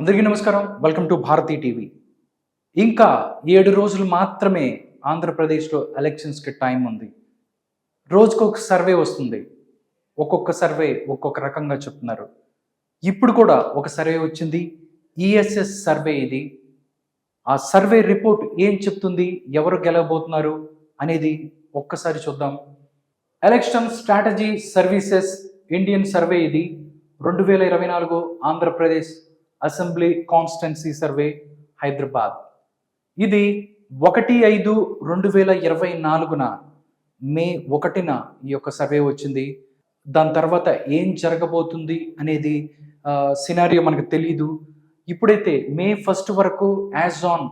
అందరికీ నమస్కారం. Welcome to Bharati TV. ఇంకా 7 రోజులు మాత్రమే ఆంధ్రప్రదేశ్‌లో ఎలక్షన్స్‌కి టైం ఉంది. రోజుకొక సర్వే వస్తుంది. ఒక్కొక్క సర్వే ఒక్కొక్క రకంగా చెప్తున్నారు. ఇప్పుడు కూడా ఒక సర్వే వచ్చింది. ఈఎస్ఎస్ సర్వే ఇది. ఆ సర్వే రిపోర్ట్ ఏం చెప్తుంది? ఎవరు గెలవబోతున్నారు? అనేది ఒక్కసారి చూద్దాం. Election strategy services Indian survey ఇది. 2024 Andhra Pradesh assembly constituency survey Hyderabad. ఇది 1/5/2024 మే 1న ఈ యొక్క సర్వే వచ్చింది. దాని తర్వాత ఏం జరగబోతుంది అనేది సినారియో మనకు తెలీదు. ఇప్పుడైతే మే 1 వరకు యాజ్ ఆన్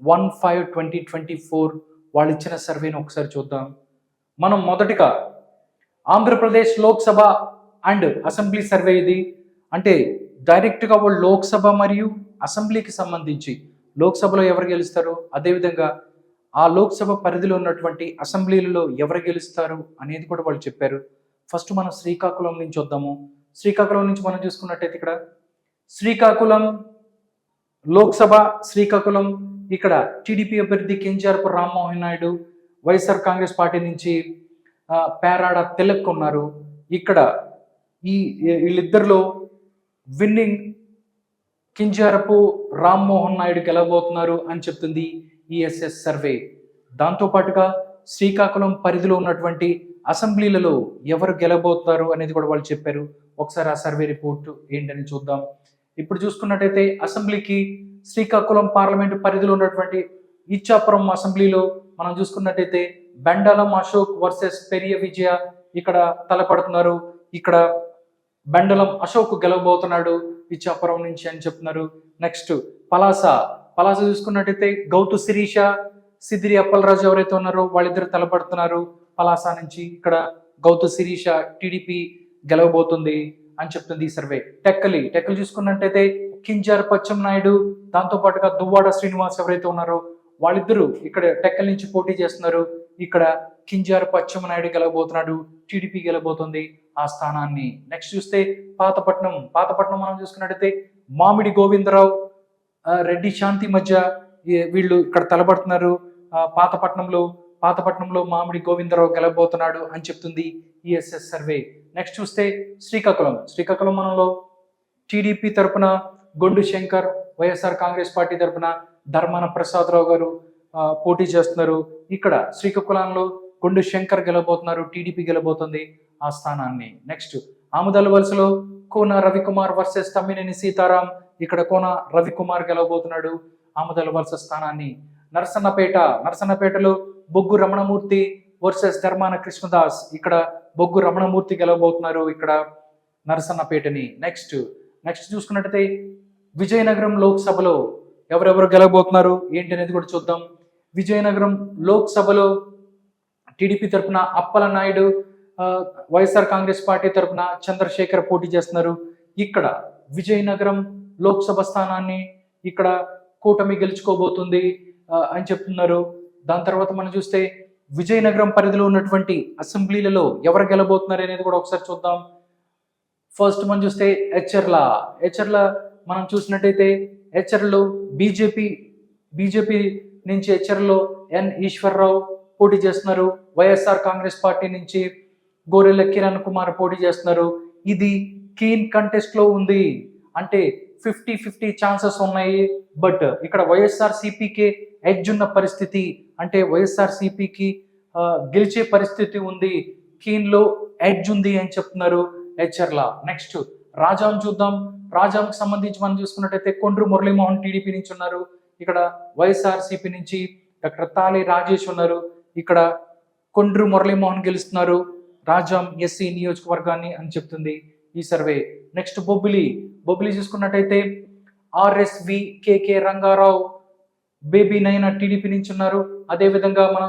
1/5/2024 వాళ్ళు ఇచ్చిన సర్వేని ఒకసారి చూద్దాం. మనం మొదటిగా Andhra Pradesh Lok Sabha and assembly survey ఇది. అంటే డైరెక్ట్గా వాళ్ళు లోక్సభ మరియు అసెంబ్లీకి సంబంధించి లోక్సభలో ఎవరు గెలుస్తారు, అదేవిధంగా ఆ లోక్సభ పరిధిలో ఉన్నటువంటి అసెంబ్లీలలో ఎవరు గెలుస్తారు అనేది కూడా వాళ్ళు చెప్పారు. ఫస్ట్ మనం శ్రీకాకుళం నుంచి వద్దాము. శ్రీకాకుళం నుంచి మనం చూసుకున్నట్టయితే ఇక్కడ శ్రీకాకుళం లోక్సభ శ్రీకాకుళం ఇక్కడ టీడీపీ అభ్యర్థి కింజారపు రామ్మోహన్ నాయుడు, వైఎస్ఆర్ కాంగ్రెస్ పార్టీ నుంచి పేరాడ తిలక్ ఉన్నారు. ఇక్కడ వీళ్ళిద్దరిలో విన్నింగ్ కింజారపు రామ్మోహన్ నాయుడు గెలవబోతున్నారు అని చెప్తుంది ఈఎస్ఎస్ సర్వే. దాంతోపాటుగా శ్రీకాకుళం పరిధిలో ఉన్నటువంటి అసెంబ్లీలలో ఎవరు గెలవబోతున్నారు అనేది కూడా వాళ్ళు చెప్పారు. ఒకసారి ఆ సర్వే రిపోర్ట్ ఏంటని చూద్దాం. ఇప్పుడు చూసుకున్నట్టయితే అసెంబ్లీకి శ్రీకాకుళం పార్లమెంటు పరిధిలో ఉన్నటువంటి ఇచ్చాపురం అసెంబ్లీలో మనం చూసుకున్నట్టయితే బెండలం అశోక్ వర్సెస్ పెరియ విజయ ఇక్కడ తలపడుతున్నారు. ఇక్కడ బెండలం అశోక్ గెలవబోతున్నాడు ఇచ్చాపురం నుంచి అని చెప్తున్నారు. నెక్స్ట్ పలాస చూసుకున్నట్టయితే గౌతు శిరీష, సిద్దిరి అప్పలరాజు ఎవరైతే ఉన్నారో వాళ్ళిద్దరు తలపడుతున్నారు పలాస నుంచి. ఇక్కడ గౌతు శిరీష టీడీపీ గెలవబోతుంది అని చెప్తుంది ఈ సర్వే. టెక్కలి చూసుకున్నట్టయితే కింజారపు అచ్చెన్నాయుడు, దాంతో పాటుగా దువ్వాడ శ్రీనివాస్ ఎవరైతే ఉన్నారో వాళ్ళిద్దరూ ఇక్కడ టెక్కలి నుంచి పోటీ చేస్తున్నారు. ఇక్కడ కింజారపు అచ్చెన్నాయుడు గెలవబోతున్నాడు, టీడీపీ గెలవబోతుంది ఆ స్థానాన్ని. నెక్స్ట్ చూస్తే పాతపట్నం మనం చూసుకున్నట్టయితే మామిడి గోవిందరావు, రెడ్డి శాంతి మధ్య వీళ్ళు ఇక్కడ తలబడుతున్నారు. పాతపట్నంలో మామిడి గోవిందరావు గెలవబోతున్నాడు అని చెప్తుంది ఈఎస్ఎస్ సర్వే. నెక్స్ట్ చూస్తే శ్రీకాకుళం మనలో టీడీపీ తరపున గొండు శంకర్, వైఎస్ఆర్ కాంగ్రెస్ పార్టీ తరపున ధర్మాన ప్రసాదరావు గారు పోటీ చేస్తున్నారు. ఇక్కడ శ్రీకాకుళంలో గొండు శంకర్ గెలవబోతున్నారు, టీడీపీ గెలవబోతుంది ఆ స్థానాన్ని. నెక్స్ట్ ఆముదాల వలసలో కోన రవికుమార్ వర్సెస్ తమ్మినేని సీతారాం, ఇక్కడ కోన రవికుమార్ గెలవబోతున్నాడు ఆముదాల వలస స్థానాన్ని. నరసన్నపేటలో బొగ్గు రమణమూర్తి వర్సెస్ ధర్మాన కృష్ణదాస్, ఇక్కడ బొగ్గు రమణమూర్తి గెలవబోతున్నారు ఇక్కడ నరసన్నపేటని. నెక్స్ట్ చూసుకున్నట్టయితే విజయనగరం లోక్సభలో ఎవరెవరు గెలవబోతున్నారు ఏంటి అనేది కూడా చూద్దాం. విజయనగరం లోక్సభలో టీడీపీ తరఫున అప్పల నాయుడు, వైఎస్ఆర్ కాంగ్రెస్ పార్టీ తరఫున చంద్రశేఖర్ పోటీ చేస్తున్నారు. ఇక్కడ విజయనగరం లోక్సభ స్థానాన్ని ఇక్కడ కూటమి గెలుచుకోబోతుంది అని చెప్తున్నారు. దాని తర్వాత మనం చూస్తే విజయనగరం పరిధిలో ఉన్నటువంటి అసెంబ్లీలలో ఎవరు గెలవబోతున్నారు అనేది కూడా ఒకసారి చూద్దాం. ఫస్ట్ మనం చూస్తే హెచ్చర్ల మనం చూసినట్టయితే హెచ్చర్లో బీజేపీ నుంచి హెచ్చర్లో ఎన్ ఈశ్వర్రావు పోటీ చేస్తున్నారు. వైఎస్ఆర్ కాంగ్రెస్ పార్టీ నుంచి గోరెల్ల కిరణ్ కుమార్ పోటీ చేస్తున్నారు. ఇది కీన్ కంటెస్ట్ లో ఉంది, అంటే 50-50 ఛాన్సెస్ ఉన్నాయి. బట్ ఇక్కడ వైఎస్ఆర్ సిపికి ఎడ్జ్ ఉన్న పరిస్థితి, అంటే వైఎస్ఆర్ సిపికి గెలిచే పరిస్థితి ఉంది, కీన్ లో ఎడ్జ్ ఉంది అని చెప్తున్నారు హెచ్చర్ల. నెక్స్ట్ రాజాం చూద్దాం. రాజాంకి సంబంధించి మనం చూసుకున్నట్టయితే కొండ్రు మురళీమోహన్ టీడీపీ నుంచి ఉన్నారు. ఇక్కడ వైఎస్ఆర్ సిపి నుంచి డాక్టర్ తాలి రాజేష్ ఉన్నారు. ఇక్కడ కొండ్రు మురళీమోహన్ గెలుస్తున్నారు రాజాం ఎస్సీ నియోజకవర్గాన్ని అని చెప్తుంది ఈ సర్వే. నెక్స్ట్ బొబ్బిలి చూసుకున్నట్టయితే ఆర్ఎస్వి కేకే రంగారావు, బేబీ నైనా టీడీపీ నుంచి ఉన్నారు. అదేవిధంగా మన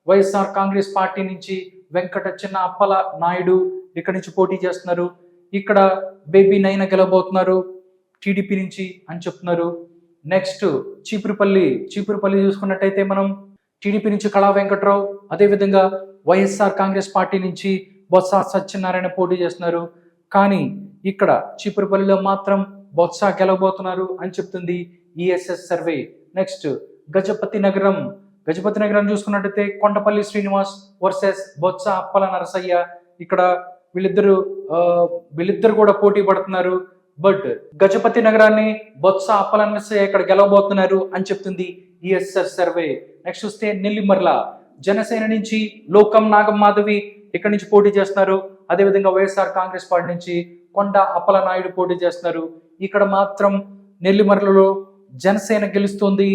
వైఎస్ఆర్ కాంగ్రెస్ పార్టీ నుంచి వెంకట చిన్న అప్పల నాయుడు ఇక్కడ నుంచి పోటీ చేస్తున్నారు. ఇక్కడ బేబీ నైనా గెలవబోతున్నారు టీడీపీ నుంచి అని చెప్తున్నారు. నెక్స్ట్ చీపురుపల్లి చూసుకున్నట్టయితే మనం టీడీపీ నుంచి కళా వెంకట్రావు, అదేవిధంగా వైఎస్ఆర్ కాంగ్రెస్ పార్టీ నుంచి బొత్స సత్యనారాయణ పోటీ చేస్తున్నారు. కానీ ఇక్కడ చీపురుపల్లిలో మాత్రం బొత్స గెలవబోతున్నారు అని చెప్తుంది ఈఎస్ఎస్ సర్వే. నెక్స్ట్ గజపతి నగరం చూసుకున్నట్టయితే కొండపల్లి శ్రీనివాస్ వర్సెస్ బొత్స అప్పల నరసయ్య. ఇక్కడ వీళ్ళిద్దరు కూడా పోటీ పడుతున్నారు. బట్ గజపతి నగరాన్ని బొత్స అప్పల నరసయ్య ఇక్కడ గెలవబోతున్నారు అని చెప్తుంది ఈఎస్ఎస్ సర్వే. నెక్స్ట్ చూస్తే నెల్లిమర్ల జనసేన నుంచి లోకం నాగమాధవి ఇక్కడ నుంచి పోటీ చేస్తున్నారు. అదేవిధంగా వైఎస్ఆర్ కాంగ్రెస్ పార్టీ నుంచి కొండ అప్పల నాయుడు పోటీ చేస్తున్నారు. ఇక్కడ మాత్రం నెల్లిమర్లలో జనసేన గెలుస్తుంది,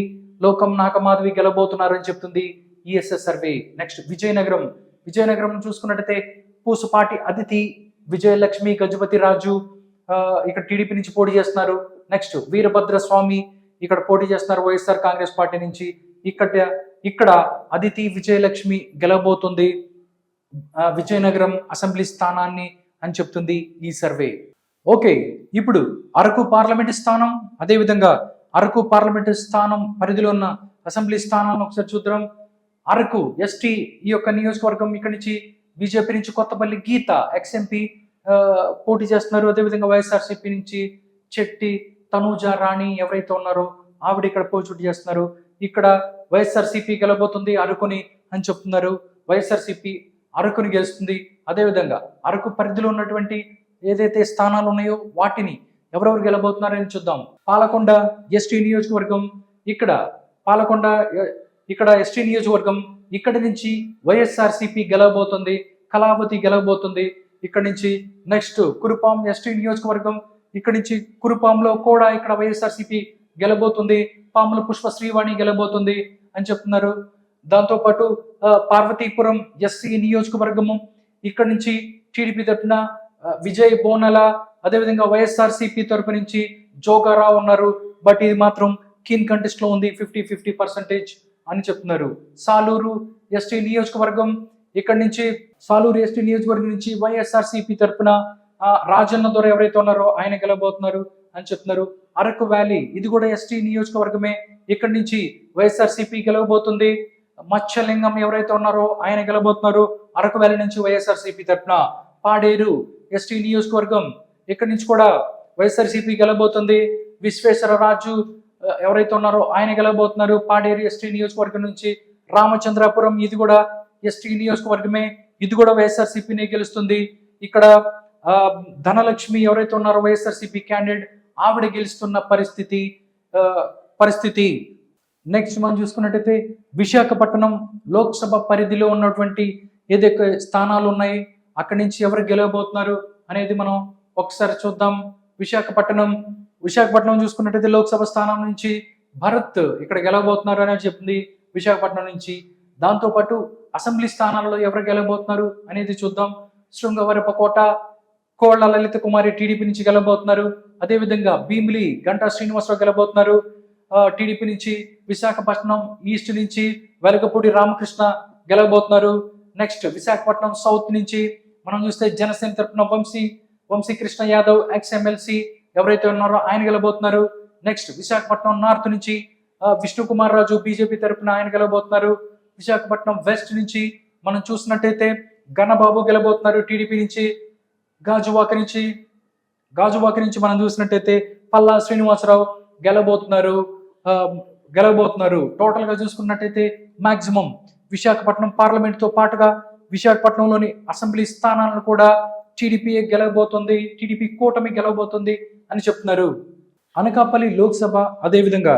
లోకం నాగమాధవి గెలబోతున్నారు అని చెప్తుంది ఈఎస్ఎస్ సర్వే. నెక్స్ట్ విజయనగరం చూసుకున్నట్టయితే పూసపాటి అదితి, విజయలక్ష్మి, గజపతి రాజు ఇక్కడ టీడీపీ నుంచి పోటీ చేస్తున్నారు. నెక్స్ట్ వీరభద్ర స్వామి ఇక్కడ పోటీ చేస్తున్నారు వైఎస్ఆర్ కాంగ్రెస్ పార్టీ నుంచి. ఇక్కడ అదితి, విజయలక్ష్మి గెలవబోతుంది విజయనగరం అసెంబ్లీ స్థానాన్ని అని చెప్తుంది ఈ సర్వే. ఓకే, ఇప్పుడు అరకు పార్లమెంటు స్థానం, అదేవిధంగా అరకు పార్లమెంటు స్థానం పరిధిలో ఉన్న అసెంబ్లీ స్థానాలను ఒకసారి చూద్దాం. అరకు ఎస్టీ ఈ యొక్క నియోజకవర్గం, ఇక్కడ నుంచి బీజేపీ నుంచి కొత్తపల్లి గీత ఎక్స్ఎంపీ పోటీ చేస్తున్నారు. అదేవిధంగా వైఎస్ఆర్సీపీ నుంచి చెట్టి తనూజ రాణి ఎవరైతే ఉన్నారో ఆవిడ ఇక్కడ పోటీ చేస్తున్నారు. ఇక్కడ వైఎస్ఆర్సీపీ గెలబోతుంది అరకుని అని చెప్తున్నారు. వైఎస్ఆర్సీపీ అరకుని గెలుస్తుంది. అదేవిధంగా అరకు పరిధిలో ఉన్నటువంటి ఏదైతే స్థానాలు ఉన్నాయో వాటిని ఎవరెవరు గెలబోతున్నారని చూద్దాం. పాలకొండ ఎస్టీ నియోజకవర్గం, ఇక్కడ ఎస్టీ నియోజకవర్గం, ఇక్కడ నుంచి వైఎస్ఆర్సీపీ గెలవబోతుంది, కళావతి గెలవబోతుంది ఇక్కడ నుంచి. నెక్స్ట్ కురుపాం ఎస్టీ నియోజకవర్గం, ఇక్కడ నుంచి కురుపాంలో కూడా ఇక్కడ వైఎస్ఆర్సీపీ గెలబోతుంది, పాముల పుష్ప శ్రీవాణి గెలబోతుంది అని చెప్తున్నారు. దాంతోపాటు పార్వతీపురం ఎస్సీ నియోజకవర్గము, ఇక్కడ నుంచి టీడీపీ తరఫున విజయ్ బోనల, అదేవిధంగా వైఎస్ఆర్సీపీ తరపు నుంచి జోగారావు ఉన్నారు. బట్ ఇది మాత్రం కీన్ కంటెస్ట్ లో ఉంది, 50-50% అని చెప్తున్నారు. సాలూరు ఎస్టీ నియోజకవర్గం, ఇక్కడ నుంచి సాలూరు ఎస్టీ నియోజకవర్గం నుంచి వైఎస్ఆర్సీపీ తరఫున రాజన్న దొర ఎవరైతే ఉన్నారో ఆయన గెలబోతున్నారు అని చెప్తున్నారు. అరకు వ్యాలీ ఇది కూడా ఎస్టీ నియోజకవర్గమే, ఇక్కడ నుంచి వైఎస్ఆర్సీపీ గెలవబోతుంది. మత్స్యలింగం ఎవరైతే ఉన్నారో ఆయన గెలబోతున్నారు అరకు వ్యాలీ నుంచి వైఎస్ఆర్సీపీ తరఫున. పాడేరు ఎస్టీ నియోజకవర్గం, ఇక్కడ నుంచి కూడా వైఎస్ఆర్సీపీ గెలబోతుంది. విశ్వేశ్వరరాజు ఎవరైతే ఉన్నారో ఆయన గెలబోతున్నారు పాడేరు ఎస్టీ నియోజకవర్గం నుంచి. రామచంద్రాపురం ఇది కూడా ఎస్టీ నియోజకవర్గమే, ఇది కూడా వైఎస్ఆర్సీపీనే గెలుస్తుంది. ఇక్కడ ధనలక్ష్మి ఎవరైతే ఉన్నారో వైఎస్ఆర్సీపీ క్యాండిడేట్ ఆవిడ గెలుస్తున్న పరిస్థితి. నెక్స్ట్ మనం చూసుకున్నట్టయితే విశాఖపట్నం లోక్సభ పరిధిలో ఉన్నటువంటి ఏదైతే స్థానాలు ఉన్నాయి అక్కడి నుంచి ఎవరు గెలవబోతున్నారు అనేది మనం ఒకసారి చూద్దాం. విశాఖపట్నం చూసుకున్నట్టయితే లోక్సభ స్థానం నుంచి భరత్ ఇక్కడ గెలవబోతున్నారు అనేది చెప్తుంది విశాఖపట్నం నుంచి. దాంతోపాటు అసెంబ్లీ స్థానాలలో ఎవరు గెలవబోతున్నారు అనేది చూద్దాం. శృంగవరపకోట కోళ్ల లలిత కుమారి టీడీపీ నుంచి గెలవబోతున్నారు. అదేవిధంగా భీమిలి గంటా శ్రీనివాసరావు గెలవబోతున్నారు టీడీపీ నుంచి. విశాఖపట్నం ఈస్ట్ నుంచి వెలగపూడి రామకృష్ణ గెలవబోతున్నారు. నెక్స్ట్ విశాఖపట్నం సౌత్ నుంచి మనం చూస్తే జనసేన తరఫున వంశీ కృష్ణ యాదవ్ ఎక్స్ఎమ్మెల్సీ ఎవరైతే ఉన్నారో ఆయన గెలవబోతున్నారు. నెక్స్ట్ విశాఖపట్నం నార్త్ నుంచి విష్ణు కుమార్ రాజు బీజేపీ తరఫున ఆయన గెలవబోతున్నారు. విశాఖపట్నం వెస్ట్ నుంచి మనం చూసినట్టయితే గణబాబు గెలవబోతున్నారు టీడీపీ నుంచి. గాజువాక నుంచి మనం చూసినట్టయితే పల్లా శ్రీనివాసరావు గెలవబోతున్నారు. టోటల్ గా చూసుకున్నట్టయితే మాక్సిమం విశాఖపట్నం పార్లమెంట్తో పాటుగా విశాఖపట్నంలోని అసెంబ్లీ స్థానాలను కూడా టీడీపీ గెలవబోతుంది, టీడీపీ కూటమి గెలవబోతుంది అని చెప్తున్నారు. అనకాపల్లి లోక్సభ, అదేవిధంగా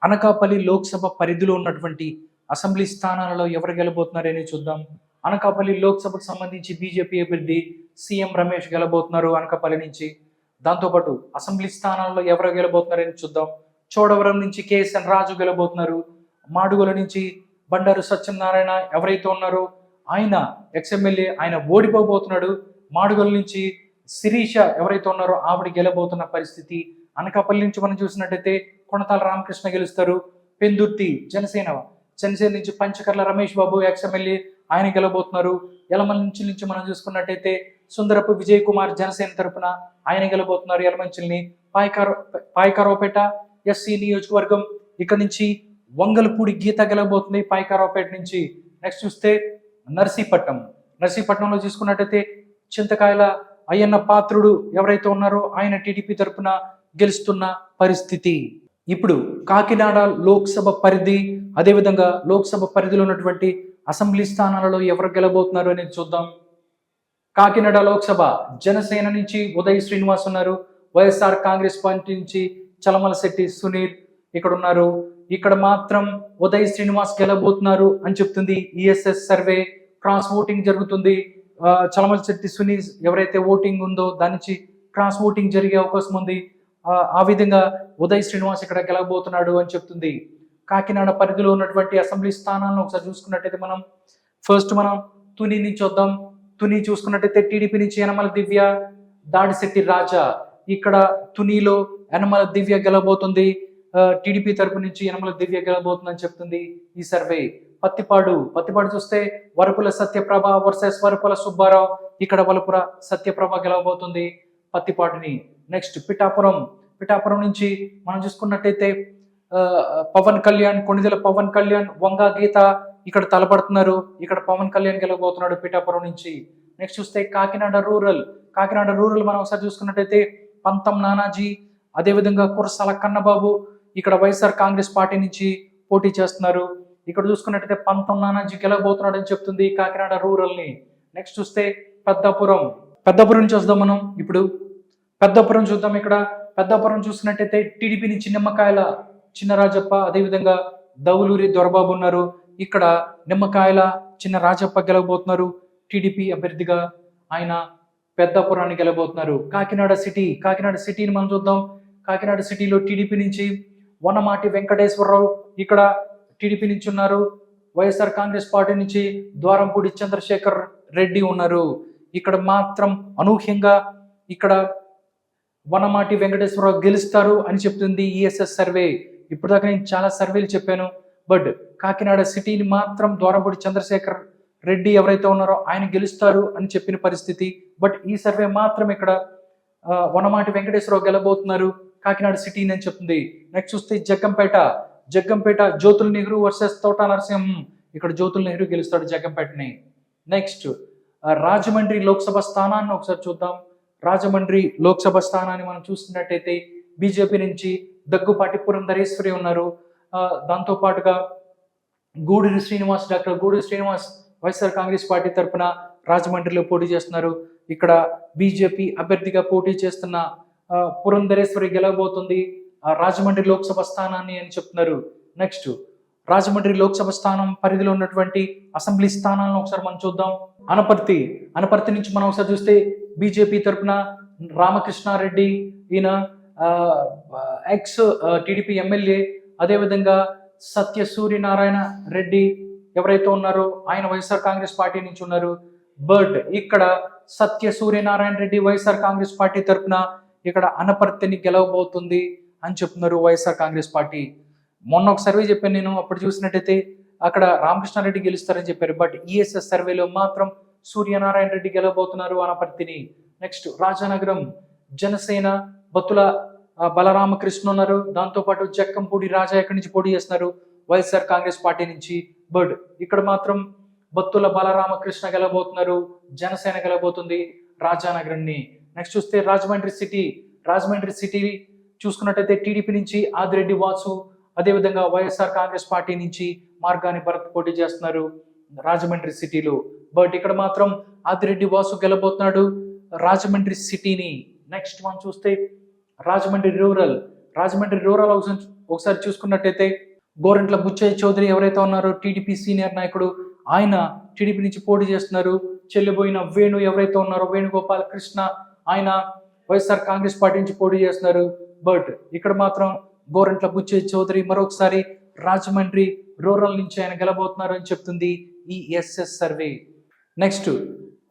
అనకాపల్లి లోక్సభ పరిధిలో ఉన్నటువంటి అసెంబ్లీ స్థానాలలో ఎవరు గెలబోతున్నారని చూద్దాం. అనకాపల్లి లోక్సభకు సంబంధించి బీజేపీ అభ్యర్థి సీఎం రమేష్ గెలబోతున్నారు అనకాపల్లి నుంచి. దాంతోపాటు అసెంబ్లీ స్థానాల్లో ఎవరు గెలబోతున్నారని చూద్దాం. చోడవరం నుంచి కేఎస్ఎన్ రాజు గెలబోతున్నారు. మాడుగుల నుంచి బండారు సత్యనారాయణ ఎవరైతే ఉన్నారో ఆయన ఎక్స్ఎమ్మెల్యే, ఆయన ఓడిపోబోతున్నాడు. మాడుగుల నుంచి శిరీష ఎవరైతే ఉన్నారో ఆవిడ గెలబోతున్న పరిస్థితి. అనకాపల్లి నుంచి మనం చూసినట్టయితే కొనతాల రామకృష్ణ గెలుస్తారు. పెందుర్తి జనసేన నుంచి పంచకర్ల రమేష్ బాబు ఎక్స్ఎమ్మెల్యే ఆయన గెలబోతున్నారు. యలమంచిలి నుంచి మనం చూసుకున్నట్టయితే సుందరపు విజయ్ కుమార్ జనసేన తరపున ఆయన గెలబోతున్నారు యలమంచిలిని. పాయకారావుపేట ఎస్సీ నియోజకవర్గం, ఇక్కడ నుంచి వంగలపూడి గీత గెలబోతుంది పాయకారావుపేట నుంచి. నెక్స్ట్ చూస్తే నర్సీపట్నంలో చూసుకున్నట్టయితే చింతకాయల అయ్యన్న పాత్రుడు ఎవరైతే ఉన్నారో ఆయన టీడీపీ తరపున. గెలుస్తున్న పరిస్థితి. ఇప్పుడు కాకినాడ లోక్సభ పరిధి, అదేవిధంగా లోక్సభ పరిధిలో ఉన్నటువంటి అసెంబ్లీ స్థానాలలో ఎవరు గెలబోతున్నారు అనేది చూద్దాం. కాకినాడ లోక్సభ జనసేన నుంచి ఉదయ్ శ్రీనివాస్ ఉన్నారు. వైఎస్ఆర్ కాంగ్రెస్ పార్టీ నుంచి చలమలశెట్టి సునీల్ ఇక్కడ ఉన్నారు. ఇక్కడ మాత్రం ఉదయ్ శ్రీనివాస్ గెలబోతున్నారు అని చెప్తుంది ఈఎస్ఎస్ సర్వే. క్రాస్ ఓటింగ్ జరుగుతుంది. చలమలశెట్టి సునీల్ ఎవరైతే ఓటింగ్ ఉందో దాని నుంచి క్రాస్ ఓటింగ్ జరిగే అవకాశం ఉంది. ఆ విధంగా ఉదయ్ శ్రీనివాస్ ఇక్కడ గెలవబోతున్నాడు అని చెప్తుంది. కాకినాడ పరిధిలో ఉన్నటువంటి అసెంబ్లీ స్థానాలను ఒకసారి చూసుకున్నట్టయితే మనం ఫస్ట్ తుని నుంచి వద్దాం. తుని చూసుకున్నట్టయితే టీడీపీ నుంచి యనమల దివ్య, దాడిశెట్టి రాజా. ఇక్కడ తునిలో యనమల దివ్య గెలవబోతుంది. టీడీపీ తరపు నుంచి యనమల దివ్య గెలవబోతుందని చెప్తుంది ఈ సర్వే. పత్తిపాడు చూస్తే వరపుల సత్యప్రభ వర్సెస్ వరపుల సుబ్బారావు. ఇక్కడ వరపుల సత్యప్రభ గెలవబోతుంది పత్తిపాడుని. నెక్స్ట్ పిఠాపురం నుంచి మనం చూసుకున్నట్టయితే పవన్ కళ్యాణ్, కొణిదెల పవన్ కళ్యాణ్, వంగా గీత ఇక్కడ తలపడుతున్నారు. ఇక్కడ పవన్ కళ్యాణ్ గెలవబోతున్నాడు పిఠాపురం నుంచి. నెక్స్ట్ చూస్తే కాకినాడ రూరల్ మనం ఒకసారి చూసుకున్నట్టయితే పంతం నానాజీ, అదేవిధంగా కురసాల కన్నబాబు ఇక్కడ వైఎస్ఆర్ కాంగ్రెస్ పార్టీ నుంచి పోటీ చేస్తున్నారు. ఇక్కడ చూసుకున్నట్టయితే పంతం నానాజీ గెలవబోతున్నాడు అని చెప్తుంది కాకినాడ రూరల్ ని. నెక్స్ట్ చూస్తే పెద్దపురం నుంచి వద్దాం మనం. ఇప్పుడు పెద్దపురం చూద్దాం. ఇక్కడ పెద్దపురం చూసినట్టయితే టీడీపీ నుంచి నిమ్మకాయల చిన్న రాజప్ప, అదేవిధంగా దౌలూరి దొరబాబు ఉన్నారు. ఇక్కడ నిమ్మకాయల చిన్న రాజప్ప గెలవబోతున్నారు టీడీపీ అభ్యర్థిగా. ఆయన పెద్దపురాన్ని గెలవబోతున్నారు. కాకినాడ సిటీని మనం చూద్దాం. కాకినాడ సిటీలో టీడీపీ నుంచి వనమాటి వెంకటేశ్వరరావు ఇక్కడ టీడీపీ నుంచి ఉన్నారు. వైఎస్ఆర్ కాంగ్రెస్ పార్టీ నుంచి ద్వారంపూడి చంద్రశేఖర్ రెడ్డి ఉన్నారు. ఇక్కడ మాత్రం అనూహ్యంగా ఇక్కడ వనమాటి వెంకటేశ్వరరావు గెలుస్తారు అని చెప్తుంది ఈఎస్ఎస్ సర్వే. ఇప్పటిదాకా నేను చాలా సర్వేలు చెప్పాను, బట్ కాకినాడ సిటీని మాత్రం ద్వారంపూడి చంద్రశేఖర్ రెడ్డి ఎవరైతే ఉన్నారో ఆయన గెలుస్తారు అని చెప్పిన పరిస్థితి. బట్ ఈ సర్వే మాత్రం ఇక్కడ వనమాటి వెంకటేశ్వరరావు గెలబోతున్నారు కాకినాడ సిటీని అని చెప్తుంది. నెక్స్ట్ చూస్తే జగ్గంపేట జ్యోతుల నెహ్రూ వర్సెస్ తోట నరసింహం. ఇక్కడ జ్యోతుల నెహ్రూ గెలుస్తాడు జగ్గంపేటని. నెక్స్ట్ రాజమండ్రి లోక్సభ స్థానాన్ని ఒకసారి చూద్దాం. రాజమండ్రి లోక్సభ స్థానాన్ని మనం చూస్తున్నట్టయితే బీజేపీ నుంచి దగ్గుపాటి పురంధరేశ్వరి ఉన్నారు. దాంతో పాటుగా డాక్టర్ గూడూరి శ్రీనివాస్ వైఎస్ఆర్ కాంగ్రెస్ పార్టీ తరఫున రాజమండ్రిలో పోటీ చేస్తున్నారు. ఇక్కడ బీజేపీ అభ్యర్థిగా పోటీ చేస్తున్న పురంధరేశ్వరి గెలవబోతుంది రాజమండ్రి లోక్సభ స్థానాన్ని అని చెప్తున్నారు. నెక్స్ట్ రాజమండ్రి లోక్సభ స్థానం పరిధిలో ఉన్నటువంటి అసెంబ్లీ స్థానాలను ఒకసారి మనం చూద్దాం. అనపర్తి నుంచి మనం ఒకసారి చూస్తే బీజేపీ తరఫున రామకృష్ణారెడ్డి, ఈయన ఎక్స్ టీడీపీ ఎమ్మెల్యే, అదేవిధంగా సత్య సూర్యనారాయణ రెడ్డి ఎవరైతే ఉన్నారో ఆయన వైఎస్ఆర్ కాంగ్రెస్ పార్టీ నుంచి ఉన్నారు. బట్ ఇక్కడ సత్య సూర్యనారాయణ రెడ్డి వైఎస్ఆర్ కాంగ్రెస్ పార్టీ తరఫున ఇక్కడ అనపర్తిని గెలవబోతుంది అని చెప్తున్నారు వైఎస్ఆర్ కాంగ్రెస్ పార్టీ. మొన్న ఒక సర్వే చెప్పాను నేను, అప్పుడు చూసినట్టయితే అక్కడ రామకృష్ణారెడ్డి గెలుస్తారని చెప్పారు. బట్ ఈఎస్ఎస్ సర్వేలో మాత్రం సూర్యనారాయణ రెడ్డి గెలవబోతున్నారు అనపర్తిని. నెక్స్ట్ రాజానగరం జనసేన బత్తుల బలరామకృష్ణ ఉన్నారు. దాంతోపాటు జక్కంపూడి రాజా ఎక్కడి నుంచి పోటీ చేస్తున్నారు వైఎస్ఆర్ కాంగ్రెస్ పార్టీ నుంచి. బట్ ఇక్కడ మాత్రం బత్తుల బలరామకృష్ణ గెలవబోతున్నారు, జనసేన గెలవబోతుంది రాజానగరాన్ని. నెక్స్ట్ చూస్తే రాజమండ్రి సిటీ చూసుకున్నట్టయితే టీడీపీ నుంచి ఆదిరెడ్డి వాసు, అదేవిధంగా వైఎస్ఆర్ కాంగ్రెస్ పార్టీ నుంచి మార్గాని భరత్ పోటీ చేస్తున్నారు రాజమండ్రి సిటీలో. బట్ ఇక్కడ మాత్రం ఆదిరెడ్డి వాసు గెలబోతున్నాడు రాజమండ్రి సిటీని. నెక్స్ట్ మనం చూస్తే రాజమండ్రి రూరల్ ఒకసారి చూసుకున్నట్టయితే గోరంట్ల బుచ్చయ్య చౌదరి ఎవరైతే ఉన్నారో టీడీపీ సీనియర్ నాయకుడు, ఆయన టీడీపీ నుంచి పోటీ చేస్తున్నారు. చెల్లిపోయిన వేణు ఎవరైతే ఉన్నారో వేణుగోపాల్ కృష్ణ, ఆయన వైఎస్ఆర్ కాంగ్రెస్ పార్టీ నుంచి పోటీ చేస్తున్నారు. బట్ ఇక్కడ మాత్రం గోరంట్ల బుచ్చయ్య చౌదరి మరొకసారి రాజమండ్రి రూరల్ నుంచి ఆయన గెలబోతున్నారు అని చెప్తుంది ఈ ఎస్ఎస్ సర్వే. నెక్స్ట్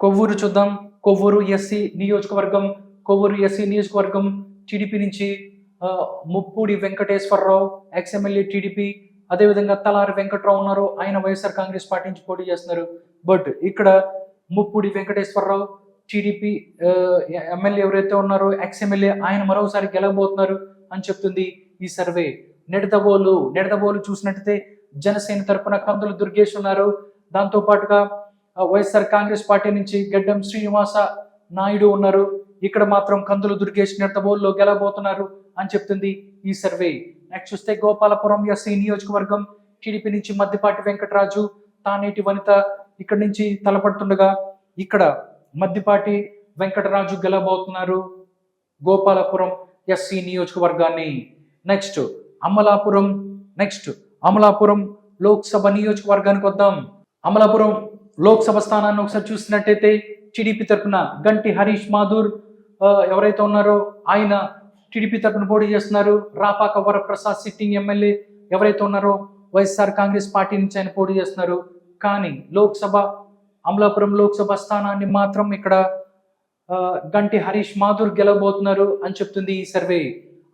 కొవ్వూరు చూద్దాం. కొవ్వూరు ఎస్సీ నియోజకవర్గం టీడీపీ నుంచి ముప్పూడి వెంకటేశ్వరరావు ఎక్స్ఎమ్మెల్యే టీడీపీ, అదేవిధంగా తలారి వెంకట్రావు ఉన్నారు, ఆయన వైఎస్ఆర్ కాంగ్రెస్ పార్టీ నుంచి పోటీ చేస్తున్నారు. బట్ ఇక్కడ ముప్పూడి వెంకటేశ్వరరావు టీడీపీ ఎమ్మెల్యే ఎవరైతే ఉన్నారో ఎక్స్ఎమ్మెల్యే, ఆయన మరోసారి గెలవబోతున్నారు అని చెప్తుంది ఈ సర్వే. నిడదవోలు చూసినట్టయితే జనసేన తరపున కందుల దుర్గేష్ ఉన్నారు. దాంతో పాటుగా వైఎస్ఆర్ కాంగ్రెస్ పార్టీ నుంచి గడ్డం శ్రీనివాస నాయుడు ఉన్నారు. ఇక్కడ మాత్రం కందుల దుర్గేష్ నిడదవోలులో గెలవబోతున్నారు అని చెప్తుంది ఈ సర్వే. నెక్స్ట్ చూస్తే గోపాలపురం ఎస్సీ నియోజకవర్గం టీడీపీ నుంచి మద్దిపాటి వెంకటరాజు, తానేటి వనిత ఇక్కడ నుంచి తలపడుతుండగా ఇక్కడ మద్దిపాటి వెంకటరాజు గెలబోతున్నారు గోపాలపురం ఎస్సీ నియోజకవర్గాన్ని. నెక్స్ట్ అమలాపురం లోక్సభ నియోజకవర్గానికి వద్దాం. అమలాపురం లోక్సభ స్థానాన్ని ఒకసారి చూసినట్టయితే టీడీపీ తరఫున గంటి హరీష్ మాధూర్ ఎవరైతే ఉన్నారో ఆయన టీడీపీ తరఫున పోటీ చేస్తున్నారు. రాపాక వరప్రసాద్ సిట్టింగ్ ఎమ్మెల్యే ఎవరైతే ఉన్నారో వైఎస్ఆర్ కాంగ్రెస్ పార్టీ నుంచి ఆయన పోటీ చేస్తున్నారు. కానీ అమలాపురం లోక్సభ స్థానాన్ని మాత్రం ఇక్కడ గంటి హరీష్ మాధూర్ గెలవబోతున్నారు అని చెప్తుంది ఈ సర్వే.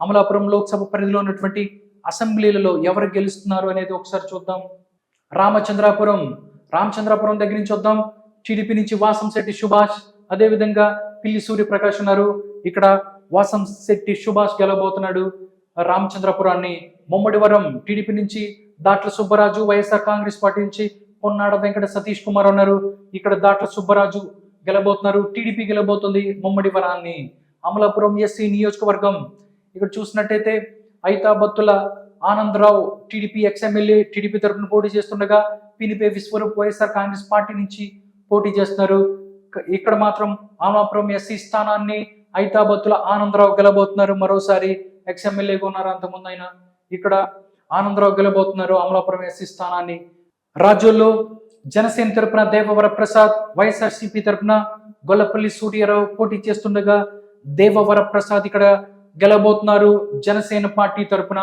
అమలాపురం లోక్సభ పరిధిలో ఉన్నటువంటి అసెంబ్లీలలో ఎవరు గెలుస్తున్నారు అనేది ఒకసారి చూద్దాం. రామచంద్రాపురం దగ్గర నుంచి వద్దాం. టీడీపీ నుంచి వాసంశెట్టి సుభాష్, అదేవిధంగా పిల్లి సూర్యప్రకాష్ ఉన్నారు. ఇక్కడ వాసంశెట్టి సుభాష్ గెలవబోతున్నాడు రామచంద్రపురాన్ని. ముమ్మడివరం టీడీపీ నుంచి దాట్ల సుబ్బరాజు, వైఎస్ఆర్ కాంగ్రెస్ పార్టీ నుంచి పొన్నాడ వెంకట సతీష్ కుమార్ ఉన్నారు. ఇక్కడ దాట్ల సుబ్బరాజు గెలబోతున్నారు, టీడీపీ గెలబోతుంది ముమ్మడివరాన్ని. అమలాపురం ఎస్సీ నియోజకవర్గం ఇక్కడ చూసినట్టయితే Aithabathula Anandarao TDP ex-MLA TDP తరఫున పోటీ చేస్తుండగా పినిపే విశ్వరూప్ వైఎస్ఆర్ కాంగ్రెస్ పార్టీ నుంచి పోటీ చేస్తున్నారు. ఇక్కడ మాత్రం అమలాపురం ఎస్సీ స్థానాన్ని ఐతాబత్తుల ఆనందరావు గెలబోతున్నారు. మరోసారి ఎక్స్ఎమ్మెల్యేగా ఉన్నారు అంతకుముందు ఆయన. ఇక్కడ ఆనందరావు గెలబోతున్నారు అమలాపురం ఎస్సీ స్థానాన్ని. రాజ్యంలో జనసేన తరపున దేవవర ప్రసాద్, వైఎస్ఆర్సీపీ తరపున గొల్లపల్లి సూర్యారావు పోటీ చేస్తుండగా దేవవర ప్రసాద్ ఇక్కడ గెలబోతున్నారు జనసేన పార్టీ తరపున.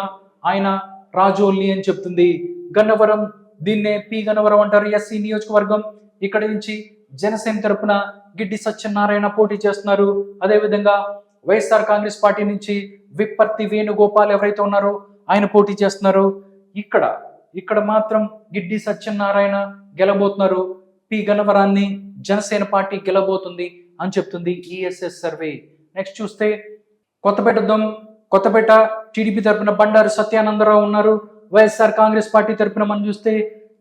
ఆయన రాజోల్ని అని చెప్తుంది. గన్నవరం, దీన్నే పి గన్నవరం అంటారు, ఎస్సీ నియోజకవర్గం. ఇక్కడ నుంచి జనసేన తరపున గిడ్డి సత్యనారాయణ పోటీ చేస్తున్నారు. అదేవిధంగా వైఎస్ఆర్ కాంగ్రెస్ పార్టీ నుంచి విప్పర్తి వేణుగోపాల్ ఎవరైతే ఉన్నారో ఆయన పోటీ చేస్తున్నారు. ఇక్కడ మాత్రం గిడ్డి సత్యనారాయణ గెలబోతున్నారు. పి గన్నవరాన్ని జనసేన పార్టీ గెలబోతుంది అని చెప్తుంది ఈఎస్ఎస్ సర్వే. నెక్స్ట్ చూస్తే కొత్తపేట టీడీపీ తరపున బండారు సత్యానందరావు ఉన్నారు. వైఎస్ఆర్ కాంగ్రెస్ పార్టీ తరపున మనం చూస్తే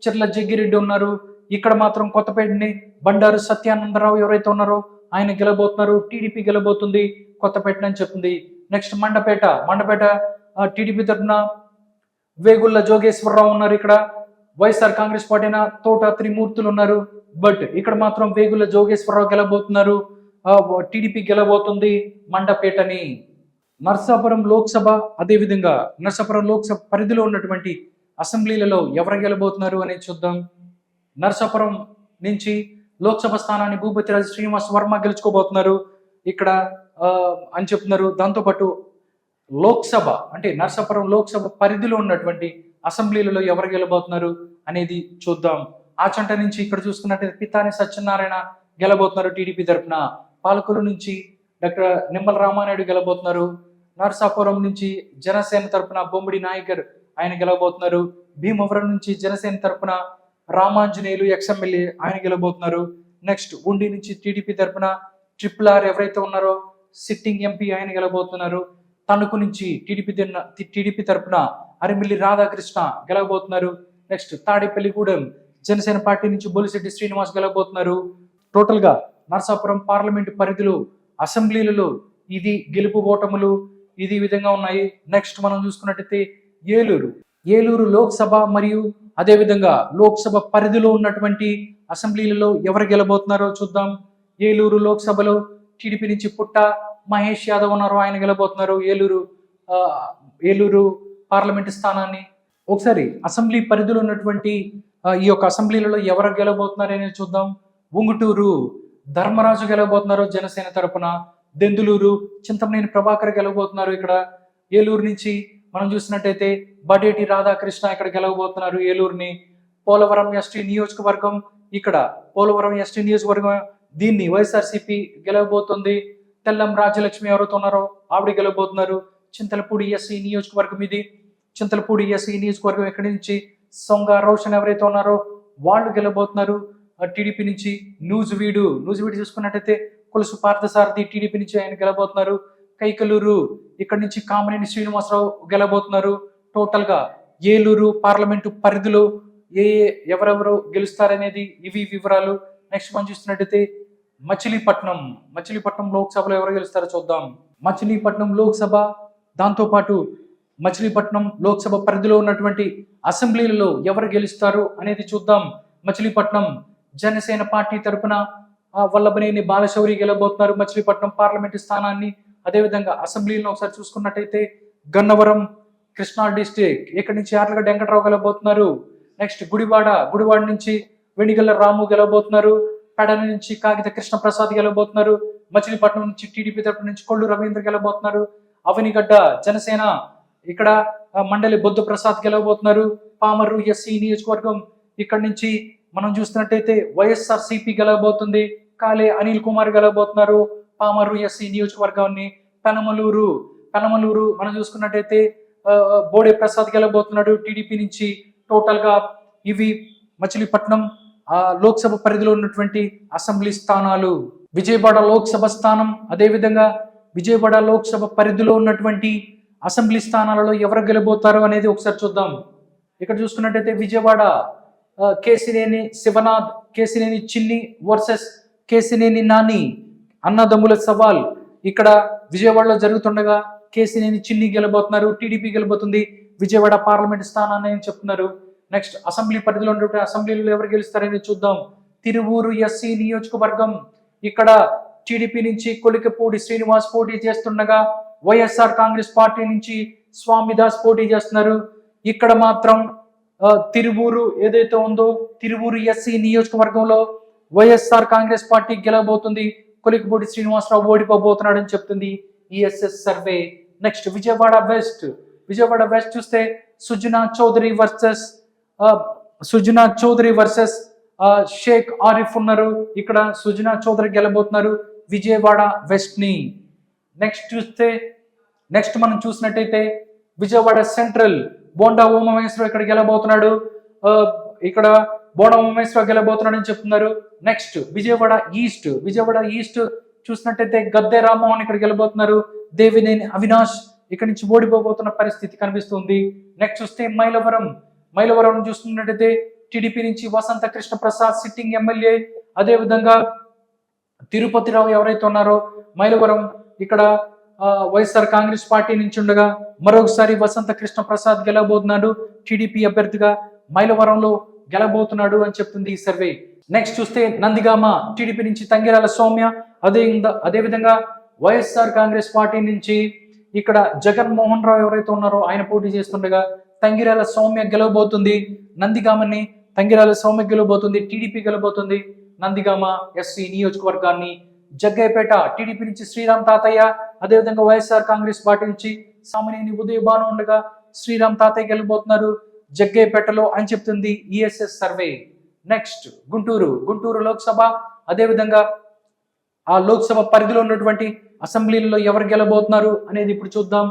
చిర్ల జగ్గిరెడ్డి ఉన్నారు. ఇక్కడ మాత్రం కొత్తపేటని బండారు సత్యానందరావు ఎవరైతే ఉన్నారో ఆయన గెలబోతున్నారు. టీడీపీ గెలబోతుంది కొత్తపేట అని చెప్తుంది. నెక్స్ట్ మండపేట టీడీపీ తరపున వేగుళ్ళ జోగేశ్వరరావు ఉన్నారు. ఇక్కడ వైఎస్ఆర్ కాంగ్రెస్ పార్టీ తోట త్రిమూర్తులు ఉన్నారు. బట్ ఇక్కడ మాత్రం వేగుళ్ళ జోగేశ్వరరావు గెలబోతున్నారు. టీడీపీ గెలబోతుంది మండపేటని. నర్సాపురం లోక్సభ, అదేవిధంగా నర్సాపురం లోక్సభ పరిధిలో ఉన్నటువంటి అసెంబ్లీలలో ఎవరు గెలబోతున్నారు అనేది చూద్దాం. నర్సాపురం నుంచి లోక్సభ స్థానాన్ని భూపతిరాజు శ్రీనివాస్ వర్మ గెలుచుకోబోతున్నారు ఇక్కడ అని చెప్తున్నారు. దాంతోపాటు లోక్సభ అంటే నర్సాపురం లోక్సభ పరిధిలో ఉన్నటువంటి అసెంబ్లీలలో ఎవరు గెలబోతున్నారు అనేది చూద్దాం. ఆచంట నుంచి ఇక్కడ చూసుకున్నట్టయితే పితాని సత్యనారాయణ గెలబోతున్నారు టీడీపీ తరఫున. పాలకులు నుంచి డాక్టర్ నిమ్మల రామానాయుడు గెలబోతున్నారు. నర్సాపురం నుంచి జనసేన తరఫున బొమ్మిడి నాయకర్ ఆయన గెలబోతున్నారు. భీమవరం నుంచి జనసేన తరఫున రామాంజనేయులు ఎక్స్ఎమ్మెల్యే ఆయన గెలబోతున్నారు. నెక్స్ట్ ఉండి నుంచి టీడీపీ తరఫున RRR ఎవరైతే ఉన్నారో సిట్టింగ్ ఎంపీ ఆయన గెలబోతున్నారు. తణుకు నుంచి టీడీపీ తరఫున అరిమిల్లి రాధాకృష్ణ గెలవబోతున్నారు. నెక్స్ట్ తాడేపల్లిగూడెం జనసేన పార్టీ నుంచి బొలిశెట్టి శ్రీనివాస్ గెలవబోతున్నారు. టోటల్ గా నర్సాపురం పార్లమెంట్ పరిధిలో అసెంబ్లీలలో ఇది గెలుపు ఓటములు ఇది విధంగా ఉన్నాయి. నెక్స్ట్ మనం చూసుకున్నట్టయితే ఏలూరు లోక్సభ మరియు అదేవిధంగా లోక్సభ పరిధిలో ఉన్నటువంటి అసెంబ్లీలలో ఎవరు గెలబోతున్నారో చూద్దాం. ఏలూరు లోక్సభలో టీడీపీ నుంచి పుట్ట మహేష్ యాదవ్ ఉన్నారు, ఆయన గెలబోతున్నారు ఏలూరు పార్లమెంట్ స్థానాన్ని. ఒకసారి అసెంబ్లీ పరిధిలో ఉన్నటువంటి ఈ యొక్క అసెంబ్లీలలో ఎవరు గెలబోతున్నారు అనేది చూద్దాం. ఉంగుటూరు ధర్మరాజు గెలవబోతున్నారు జనసేన తరపున. దెందులూరు చింతమనేని ప్రభాకర్ గెలవబోతున్నారు. ఇక్కడ ఏలూరు నుంచి మనం చూసినట్టయితే బడేటి రాధాకృష్ణ ఇక్కడ గెలవబోతున్నారు ఏలూరుని. పోలవరం ఎస్టీ నియోజకవర్గం, ఇక్కడ పోలవరం ఎస్టీ నియోజకవర్గం దీన్ని వైఎస్ఆర్సీపీ గెలవబోతుంది. తెల్లం రాజ్యలక్ష్మి ఎవరైతే ఉన్నారో ఆవిడ గెలవబోతున్నారు. చింతలపూడి ఎస్సీ నియోజకవర్గం ఇది. చింతలపూడి ఎస్సీ నియోజకవర్గం ఇక్కడి నుంచి సొంగ రోషన్ ఎవరైతే ఉన్నారో వాళ్ళు గెలవబోతున్నారు టీడీపీ నుంచి. నూజివీడు చూసుకున్నట్టయితే కొలుసు పార్థసారథి టీడీపీ నుంచి ఆయన గెలబోతున్నారు. కైకలూరు ఇక్కడ నుంచి కామినేని శ్రీనివాసరావు గెలబోతున్నారు. టోటల్ గా ఏలూరు పార్లమెంటు పరిధిలో ఎవరెవరు గెలుస్తారనేది ఇవి వివరాలు. నెక్స్ట్ మనం చూస్తున్నట్టయితే మచిలీపట్నం లోక్సభలో ఎవరు గెలుస్తారో చూద్దాం. మచిలీపట్నం లోక్సభ దాంతోపాటు మచిలీపట్నం లోక్సభ పరిధిలో ఉన్నటువంటి అసెంబ్లీలలో ఎవరు గెలుస్తారు అనేది చూద్దాం. మచిలీపట్నం జనసేన పార్టీ తరపున వల్లభనేని బాలశౌరి గెలబోతున్నారు మచిలీపట్నం పార్లమెంటు స్థానాన్ని. అదేవిధంగా అసెంబ్లీలో ఒకసారి చూసుకున్నట్టయితే గన్నవరం కృష్ణా డిస్టిక్, ఇక్కడి నుంచి యార్లగడ్డ వెంకటరావు గెలబోతున్నారు. నెక్స్ట్ గుడివాడ నుంచి వెనిగల్ల రాము గెలబోతున్నారు. పెడన నుంచి కాగిత కృష్ణ ప్రసాద్ గెలబోతున్నారు. మచిలీపట్నం నుంచి టీడీపీ తరపు నుంచి కొల్లు రవీంద్ర గెలబోతున్నారు. అవనిగడ్డ జనసేన, ఇక్కడ మండలి బొద్దు ప్రసాద్ గెలవబోతున్నారు. పామర్రు ఎస్సీ నియోజకవర్గం, ఇక్కడ నుంచి మనం చూస్తున్నట్టయితే వైఎస్ఆర్ సిపి గెలవబోతుంది. కాలే అనిల్ కుమార్ గెలవబోతున్నారు పామర్రు ఎస్సీ నియోజకవర్గాన్ని. పెనమలూరు మనం చూసుకున్నట్టయితే బోడే ప్రసాద్ గెలవబోతున్నాడు టీడీపీ నుంచి. టోటల్ గా ఇవి మచిలీపట్నం లోక్సభ పరిధిలో ఉన్నటువంటి అసెంబ్లీ స్థానాలు. విజయవాడ లోక్సభ స్థానం, అదేవిధంగా విజయవాడ లోక్సభ పరిధిలో ఉన్నటువంటి అసెంబ్లీ స్థానాలలో ఎవరు గెలబోతారు అనేది ఒకసారి చూద్దాం. ఇక్కడ చూసుకున్నట్టయితే విజయవాడ కేసినేని శివనాథ్, కేసినేని చిన్ని వర్సెస్ కేసినేని నాని, అన్నదమ్ముల సవాల్ ఇక్కడ విజయవాడలో జరుగుతుండగా కేసినేని చిన్ని గెలబోతున్నారు, టీడీపీ గెలబోతుంది విజయవాడ పార్లమెంట్ స్థానాన్ని అని చెప్తున్నారు. నెక్స్ట్ అసెంబ్లీ పరిధిలో ఉన్నటువంటి అసెంబ్లీలో ఎవరు గెలుస్తారని చూద్దాం. తిరువూరు ఎస్సీ నియోజకవర్గం, ఇక్కడ టీడీపీ నుంచి కొలికపూడి శ్రీనివాస్ పోటీ చేస్తుండగా వైఎస్ఆర్ కాంగ్రెస్ పార్టీ నుంచి స్వామిదాస్ పోటీ చేస్తున్నారు. ఇక్కడ మాత్రం తిరువూరు ఏదైతే ఉందో తిరువూరు ఎస్సీ నియోజకవర్గంలో వైఎస్ఆర్ కాంగ్రెస్ పార్టీ గెలవబోతుంది. కొలికపూడి శ్రీనివాసరావు ఓడిపోబోతున్నాడు అని చెప్తుంది ESS survey. Next Vijayawada west చూస్తే సుజనా చౌదరి వర్సెస్ షేక్ ఆరిఫ్ ఉన్నారు. ఇక్కడ సుజనా చౌదరి గెలబోతున్నారు విజయవాడ వెస్ట్ ని. నెక్స్ట్ మనం చూసినట్టయితే విజయవాడ సెంట్రల్ బోండా ఉమామహేశ్వరరావు ఇక్కడ గెలబోతున్నాడు. ఇక్కడ బోండా ఉమామహేశ్వరరావు గెలబోతున్నాడు అని చెప్తున్నారు. నెక్స్ట్ విజయవాడ ఈస్ట్ చూసినట్టయితే గద్దె రామ్మోహన్ ఇక్కడ గెలబోతున్నారు. దేవినేని అవినాష్ ఇక్కడ నుంచి ఓడిపోబోతున్న పరిస్థితి కనిపిస్తుంది. నెక్స్ట్ చూస్తే మైలవరం చూస్తున్నట్టయితే టీడీపీ నుంచి వసంత కృష్ణ ప్రసాద్ సిట్టింగ్ ఎమ్మెల్యే, అదేవిధంగా తిరుపతిరావు ఎవరైతే ఉన్నారో మైలవరం, ఇక్కడ వైఎస్ఆర్ కాంగ్రెస్ పార్టీ నుంచి ఉండగా మరొకసారి వసంత కృష్ణ ప్రసాద్ గెలవబోతున్నాడు టీడీపీ అభ్యర్థిగా, మైలవరంలో గెలబోతున్నాడు అని చెప్తుంది ఈ సర్వే. నెక్స్ట్ చూస్తే నందిగామ టీడీపీ నుంచి తంగిరాల సౌమ్య, అదేవిధంగా వైఎస్ఆర్ కాంగ్రెస్ పార్టీ నుంచి ఇక్కడ జగన్మోహన్ రావు ఎవరైతే ఉన్నారో ఆయన పోటీ చేస్తుండగా తంగిరాల సౌమ్య గెలవబోతుంది. తంగిరాల సౌమ్య గెలవబోతుంది, టీడీపీ గెలవబోతుంది నందిగామ ఎస్సీ నియోజకవర్గాన్ని. జగ్గయ్యపేట టీడీపీ నుంచి శ్రీరామ్ తాతయ్య, అదేవిధంగా వైఎస్ఆర్ కాంగ్రెస్ పార్టీ నుంచి సామినేని ఉదయభాను ఉండగా శ్రీరామ్ తాతయ్య గెలవబోతున్నారు జగ్గయ్యపేటలో అని చెప్తుంది ESS survey. Next Guntur Lok Sabha, అదేవిధంగా ఆ లోక్సభ పరిధిలో ఉన్నటువంటి అసెంబ్లీలలో ఎవరు గెలబోతున్నారు అనేది ఇప్పుడు చూద్దాం.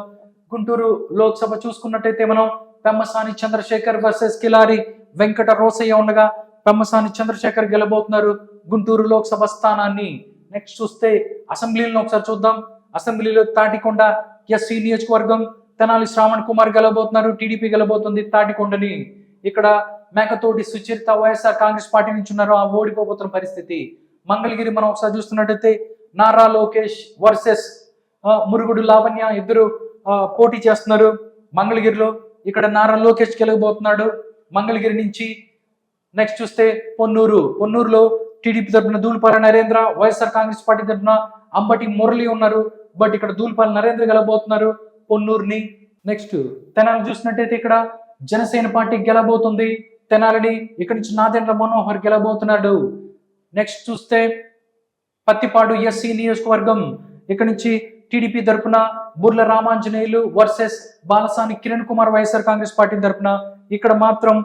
గుంటూరు లోక్సభ చూసుకున్నట్టయితే మనం పెమ్మసాని చంద్రశేఖర్ వర్సెస్ కిలారి వెంకట రోసయ్య ఉండగా పెమ్మసాని చంద్రశేఖర్ గెలబోతున్నారు గుంటూరు లోక్సభ స్థానాన్ని. నెక్స్ట్ చూస్తే అసెంబ్లీలను ఒకసారి చూద్దాం. అసెంబ్లీలో తాటికొండ ఎస్సీ నియోజకవర్గం, తెనాలి శ్రావణ్ కుమార్ గెలబోతున్నారు, టీడీపీ గెలబోతుంది తాటికొండని. ఇక్కడ మేకతోటి సుచరిత వైఎస్ఆర్ కాంగ్రెస్ పార్టీ నుంచి ఉన్నారు, ఆ ఓడిపోబోతున్న పరిస్థితి. మంగళగిరి మనం ఒకసారి చూస్తున్నట్టయితే నారా లోకేష్ వర్సెస్ మురుగుడు లావణ్య ఇద్దరు పోటీ చేస్తున్నారు మంగళగిరిలో. ఇక్కడ నారా లోకేష్ గెలవబోతున్నాడు మంగళగిరి నుంచి. నెక్స్ట్ చూస్తే పొన్నూరులో టీడీపీ తరఫున దూల్పాల నరేంద్ర, వైఎస్ఆర్ కాంగ్రెస్ పార్టీ తరఫున అంబటి మురళి ఉన్నారు. బట్ ఇక్కడ దూల్పాల నరేంద్ర గెలవబోతున్నారు పొన్నూరుని. నెక్స్ట్ తెనాలి చూసినట్టయితే ఇక్కడ జనసేన పార్టీ గెలవబోతుంది తెనాలిని. ఇక్కడ నుంచి నాదెండ్ల మనోహర్ గెలవబోతున్నాడు. నెక్స్ట్ చూస్తే పత్తిపాడు ఎస్సీ నియోజకవర్గం, ఇక్కడ నుంచి టీడీపీ తరఫున బుర్ల రామాంజనేయులు వర్సెస్ బాలసాని కిరణ్ కుమార్ వైఎస్ఆర్ కాంగ్రెస్ పార్టీ తరఫున. ఇక్కడ మాత్రం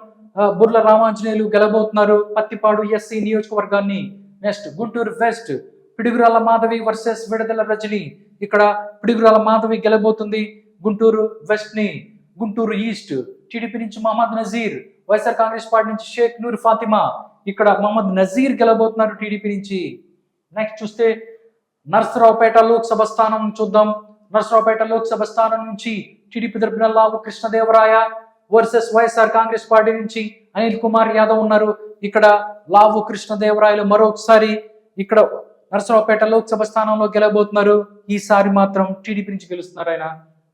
బుర్ల రామాంజనేయులు గెలబోతున్నారు పత్తిపాడు ఎస్సీ నియోజకవర్గాన్ని. Next Guntur west Piduguralla Madhavi versus విడుదల రజని. ఇక్కడ పిడుగురాల మాధవి గెలబోతుంది గుంటూరు వెస్ట్ ని. గుంటూరు ఈస్ట్ టీడీపీ నుంచి మహమ్మద్ నజీర్, వైఎస్ఆర్ కాంగ్రెస్ పార్టీ నుంచి షేక్ నూర్ ఫాతిమా. ఇక్కడ మహమ్మద్ నజీర్ గెలబోతున్నారు టీడీపీ నుంచి. నెక్స్ట్ చూస్తే నర్సరావుపేట లోక్సభ స్థానం చూద్దాం. నర్సరావుపేట లోక్సభ స్థానం నుంచి టీడీపీ తరపున లావు కృష్ణదేవరాయ వర్సెస్ వైఎస్ఆర్ కాంగ్రెస్ పార్టీ నుంచి అనిల్ కుమార్ యాదవ్ ఉన్నారు. ఇక్కడ లావు కృష్ణదేవరాయలు మరొకసారి ఇక్కడ నర్సరావుపేట లోక్సభ స్థానంలో గెలబోతున్నారు. ఈసారి మాత్రం టీడీపీ నుంచి గెలుస్తున్నారు ఆయన.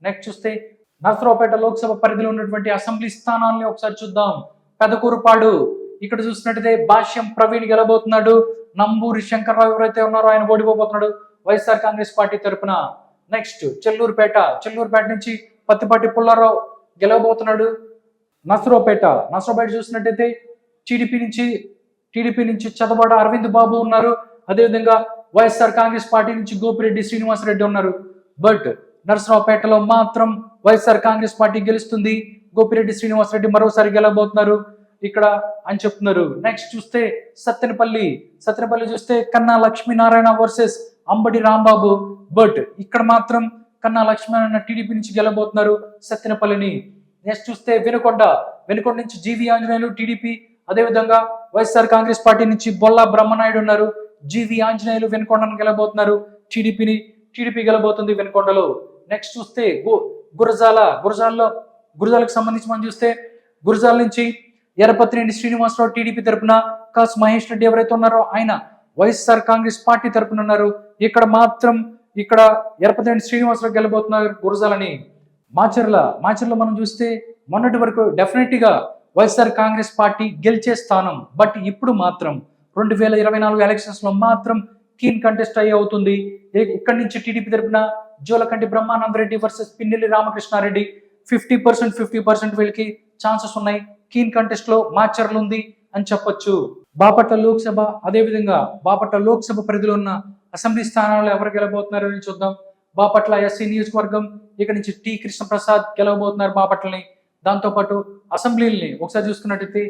నెక్స్ట్ చూస్తే నరసరావుపేట లోక్సభ పరిధిలో ఉన్నటువంటి అసెంబ్లీ స్థానాలని ఒకసారి చూద్దాం. పెదకూరుపాడు ఇక్కడ చూసినట్టయితే భాష్యం ప్రవీణ్ గెలబోతున్నాడు. నంబూరి శంకర్రావు ఎవరైతే ఉన్నారో ఆయన ఓడిపోతున్నాడు వైఎస్ఆర్ కాంగ్రెస్ పార్టీ తరఫున. నెక్స్ట్ చెల్లూరుపేట నుంచి పత్తిపాటి పుల్లారావు గెలవబోతున్నాడు. నరసరావుపేట చూసినట్టయితే టీడీపీ నుంచి చదవాడ అరవింద్ బాబు ఉన్నారు. అదేవిధంగా వైఎస్ఆర్ కాంగ్రెస్ పార్టీ నుంచి గోపిరెడ్డి శ్రీనివాసరెడ్డి ఉన్నారు. బట్ నరసరావుపేటలో మాత్రం వైఎస్ఆర్ కాంగ్రెస్ పార్టీ గెలుస్తుంది. గోపిరెడ్డి శ్రీనివాసరెడ్డి మరోసారి గెలవబోతున్నారు ఇక్కడ అని చెప్తున్నారు. నెక్స్ట్ చూస్తే సత్తెనపల్లి చూస్తే కన్నా లక్ష్మీనారాయణ వర్సెస్ అంబటి రాంబాబు. బట్ ఇక్కడ మాత్రం కన్నా లక్ష్మీనారాయణ టీడీపీ నుంచి గెలవబోతున్నారు సత్తెనపల్లిని. నెక్స్ట్ చూస్తే వినుకొండ నుంచి జీవి ఆంజనేయులు టీడీపీ, అదేవిధంగా వైఎస్ఆర్ కాంగ్రెస్ పార్టీ నుంచి బొల్లా బ్రహ్మనాయుడు ఉన్నారు. జీవి ఆంజనేయులు వినుకొండను గెలవబోతున్నారు. టీడీపీ గెలబోతుంది వినుకొండలో. నెక్స్ట్ చూస్తే గురజాలకు సంబంధించి మనం చూస్తే గురజాల నుంచి ఎర్రపతినేని శ్రీనివాసరావు టీడీపీ తరపున, కాసు మహేష్ రెడ్డి ఎవరైతే ఉన్నారో ఆయన వైఎస్ఆర్ కాంగ్రెస్ పార్టీ తరపున ఉన్నారు. ఇక్కడ ఎర్రపతినేని శ్రీనివాసరావు గెలబోతున్నారు గురజాలని. మాచర్ల మనం చూస్తే మొన్నటి వరకు డెఫినెట్ గా వైఎస్ఆర్ కాంగ్రెస్ పార్టీ గెలిచే స్థానం. బట్ ఇప్పుడు మాత్రం 2024 ఎలక్షన్స్ లో మాత్రం కీన్ కంటెస్ట్ అవుతుంది. ఇక్కడి నుంచి టీడీపీ తరపున జోలకంటి బ్రహ్మానందరెడ్డి వర్సెస్ పిన్నెల్లి రామకృష్ణారెడ్డి 50% వీళ్ళకి ఛాన్సెస్ ఉన్నాయి. కీన్ కంటెస్ట్ లో మాచర్లు ఉంది అని చెప్పొచ్చు. బాపట్ల లోక్సభ పరిధిలో ఉన్న అసెంబ్లీ స్థానాల్లో ఎవరు గెలబోతున్నారు అని చూద్దాం. బాపట్ల ఎస్సీ నియోజకవర్గం ఇక్కడ నుంచి టి కృష్ణప్రసాద్ గెలవబోతున్నారు బాపట్లని. దాంతోపాటు అసెంబ్లీని ఒకసారి చూసుకున్నట్టయితే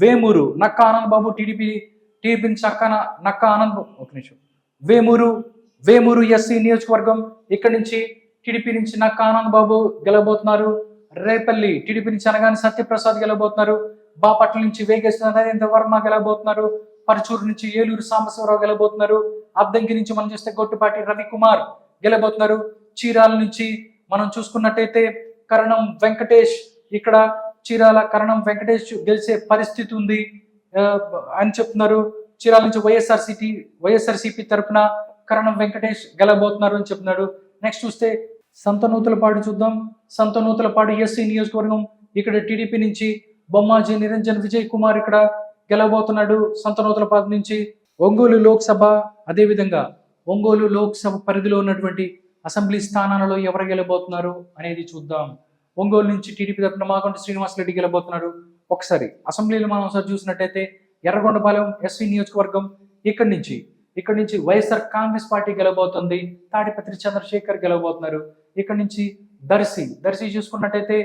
వేమూరు నక్కా ఆనంద్ బాబు టీడీపీ నుంచి నక్కా ఆనంద్ వేమూరు ఎస్సీ నియోజకవర్గం ఇక్కడ నుంచి టీడీపీ నుంచి నక్కా ఆనంద్ బాబు గెలవబోతున్నారు. రేపల్లి టీడీపీ నుంచి అనగానే సత్యప్రసాద్ గెలవబోతున్నారు. బాపట్ల నుంచి వేగేశ్వర నరేంద్ర వర్మ గెలవబోతున్నారు. పరచూరు నుంచి ఏలూరు సాంబశివరావు గెలవబోతున్నారు. అద్దంకి నుంచి మనం చూస్తే గొట్టిపాటి రవికుమార్ గెలవబోతున్నారు. చీరాల నుంచి మనం చూసుకున్నట్టయితే కరణం వెంకటేష్, ఇక్కడ చీరాల కరణం వెంకటేష్ గెలిచే పరిస్థితి ఉంది అని చెప్తున్నారు. చీరాల నుంచి వైఎస్ఆర్సీపీ తరఫున కరణం వెంకటేష్ గెలవబోతున్నారు అని చెప్తున్నాడు. నెక్స్ట్ చూస్తే సంతనూతలపాడు చూద్దాం. సంతనూతలపాడు ఎస్సీ నియోజకవర్గం ఇక్కడ టీడీపీ నుంచి బొమ్మాజీ నిరంజన్ విజయ్ కుమార్ ఇక్కడ గెలవబోతున్నాడు సంతనూతలపాడు నుంచి. ఒంగోలు లోక్సభ పరిధిలో ఉన్నటువంటి అసెంబ్లీ స్థానాలలో ఎవరు గెలబోతున్నారు అనేది చూద్దాం. ఒంగోలు నుంచి టీడీపీ తరపున మాగంటి శ్రీనివాసరెడ్డి గెలబోతున్నారు. ఒకసారి అసెంబ్లీలో మనం ఒకసారి చూసినట్టయితే ఎర్రగొండపాలెం ఎస్సీ నియోజకవర్గం ఇక్కడ నుంచి వైఎస్ఆర్ కాంగ్రెస్ పార్టీ గెలబోతుంది. తాడిపత్రి చంద్రశేఖర్ గెలవబోతున్నారు. ఇక్కడ నుంచి దర్శి చూసుకున్నట్టయితే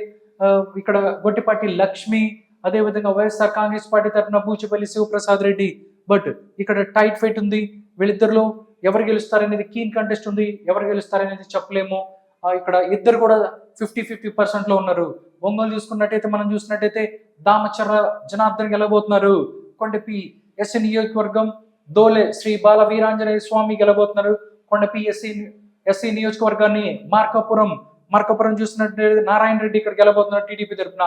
ఇక్కడ గొట్టిపాటి లక్ష్మి, అదేవిధంగా వైఎస్ఆర్ కాంగ్రెస్ పార్టీ తరఫున బూచిపల్లి శివప్రసాద్ రెడ్డి. బట్ ఇక్కడ టైట్ ఫైట్ ఉంది. వీళ్ళిద్దరిలో ఎవరు గెలుస్తారనేది కీన్ కంటెస్ట్ ఉంది. ఎవరు గెలుస్తారనేది చెప్పలేము. ఇక్కడ ఇద్దరు కూడా 50% లో ఉన్నారు. ఒంగోలు మనం చూసినట్టయితే దామచర్ల జనార్దన్ గెలవబోతున్నారు. కొండపి ఎస్సీ నియోజకవర్గం దోలే శ్రీ బాల వీరాంజనేయ స్వామి గెలవబోతున్నారు. కొండపి ఎస్సీ నియోజకవర్గాన్ని మార్కాపురం చూసినట్టయితే నారాయణ రెడ్డి ఇక్కడ గెలవబోతున్నారు టీడీపీ తరఫున.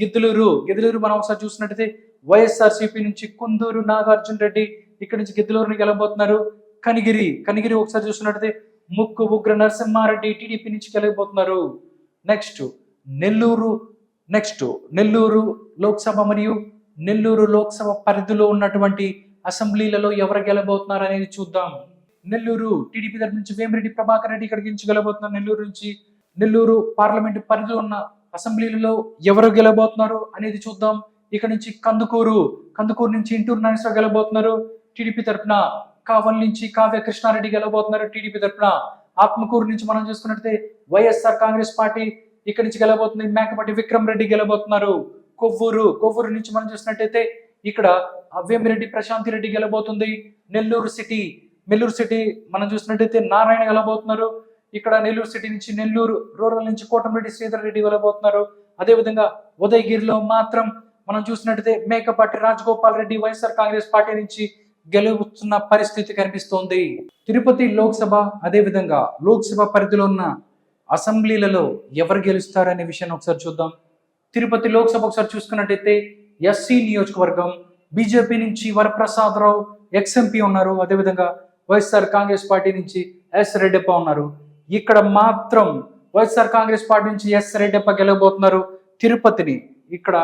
గిద్దలూరు మనం ఒకసారి చూసినట్టయితే వైఎస్ఆర్సీపీ నుంచి కుందూరు నాగార్జున రెడ్డి ఇక్కడ నుంచి గిద్దలూరుని గెలవబోతున్నారు. కనిగిరి ఒకసారి చూసినట్టయితే ముక్కు ఉగ్ర నరసింహారెడ్డి టీడీపీ నుంచి గెలవబోతున్నారు. నెక్స్ట్ నెల్లూరు లోక్సభ మరియు నెల్లూరు లోక్సభ పరిధిలో ఉన్నటువంటి అసెంబ్లీలలో ఎవరు గెలబోతున్నారు అనేది చూద్దాం. నెల్లూరు టీడీపీ తరఫు నుంచి వేమిరెడ్డి ప్రభాకర్ రెడ్డి ఇక్కడికి నుంచి గెలబోతున్నారు. నెల్లూరు పార్లమెంట్ పరిధిలో ఉన్న అసెంబ్లీలలో ఎవరు గెలబోతున్నారు అనేది చూద్దాం. ఇక్కడ నుంచి కందుకూరు నుంచి ఇంటూరు నాగేశ్వరరావు గెలబోతున్నారు టీడీపీ తరఫున. కావల్ నుంచి కావ్య కృష్ణారెడ్డి గెలవబోతున్నారు టీడీపీ తరఫున. ఆత్మకూరు నుంచి మనం చూసుకున్నట్లయితే వైఎస్ఆర్ కాంగ్రెస్ పార్టీ ఇక్కడి నుంచి గెలవబోతుంది. మేకపాటి విక్రమ్ రెడ్డి గెలవబోతున్నారు. కొవ్వూరు నుంచి మనం చూసినట్టయితే ఇక్కడ వేమిరెడ్డి ప్రశాంతి రెడ్డి గెలవబోతుంది. నెల్లూరు సిటీ మనం చూసినట్టయితే నారాయణ గెలవబోతున్నారు. ఇక్కడ నెల్లూరు సిటీ నుంచి నెల్లూరు రూరల్ నుంచి కోటమిరెడ్డి శ్రీధర్ రెడ్డి గెలవబోతున్నారు. అదేవిధంగా ఉదయగిరిలో మాత్రం మనం చూసినట్టయితే మేకపాటి రాజగోపాల్ రెడ్డి వైఎస్ఆర్ కాంగ్రెస్ పార్టీ నుంచి గెలుస్తున్న పరిస్థితి కనిపిస్తోంది. తిరుపతి లోక్సభ అదేవిధంగా లోక్సభ పరిధిలో ఉన్న అసెంబ్లీలలో ఎవరు గెలుస్తారనే విషయాన్ని ఒకసారి చూద్దాం. తిరుపతి లోక్సభ ఒకసారి చూసుకున్నట్టయితే ఎస్సీ నియోజకవర్గం బీజేపీ నుంచి వరప్రసాద్ రావు ఎక్స్ఎంపీ ఉన్నారు. అదేవిధంగా వైఎస్ఆర్ కాంగ్రెస్ పార్టీ నుంచి ఎస్ రెడ్డప్ప ఉన్నారు. ఇక్కడ మాత్రం వైఎస్ఆర్ కాంగ్రెస్ పార్టీ నుంచి ఎస్ రెడ్డప్ప గెలవబోతున్నారు తిరుపతిని. ఇక్కడ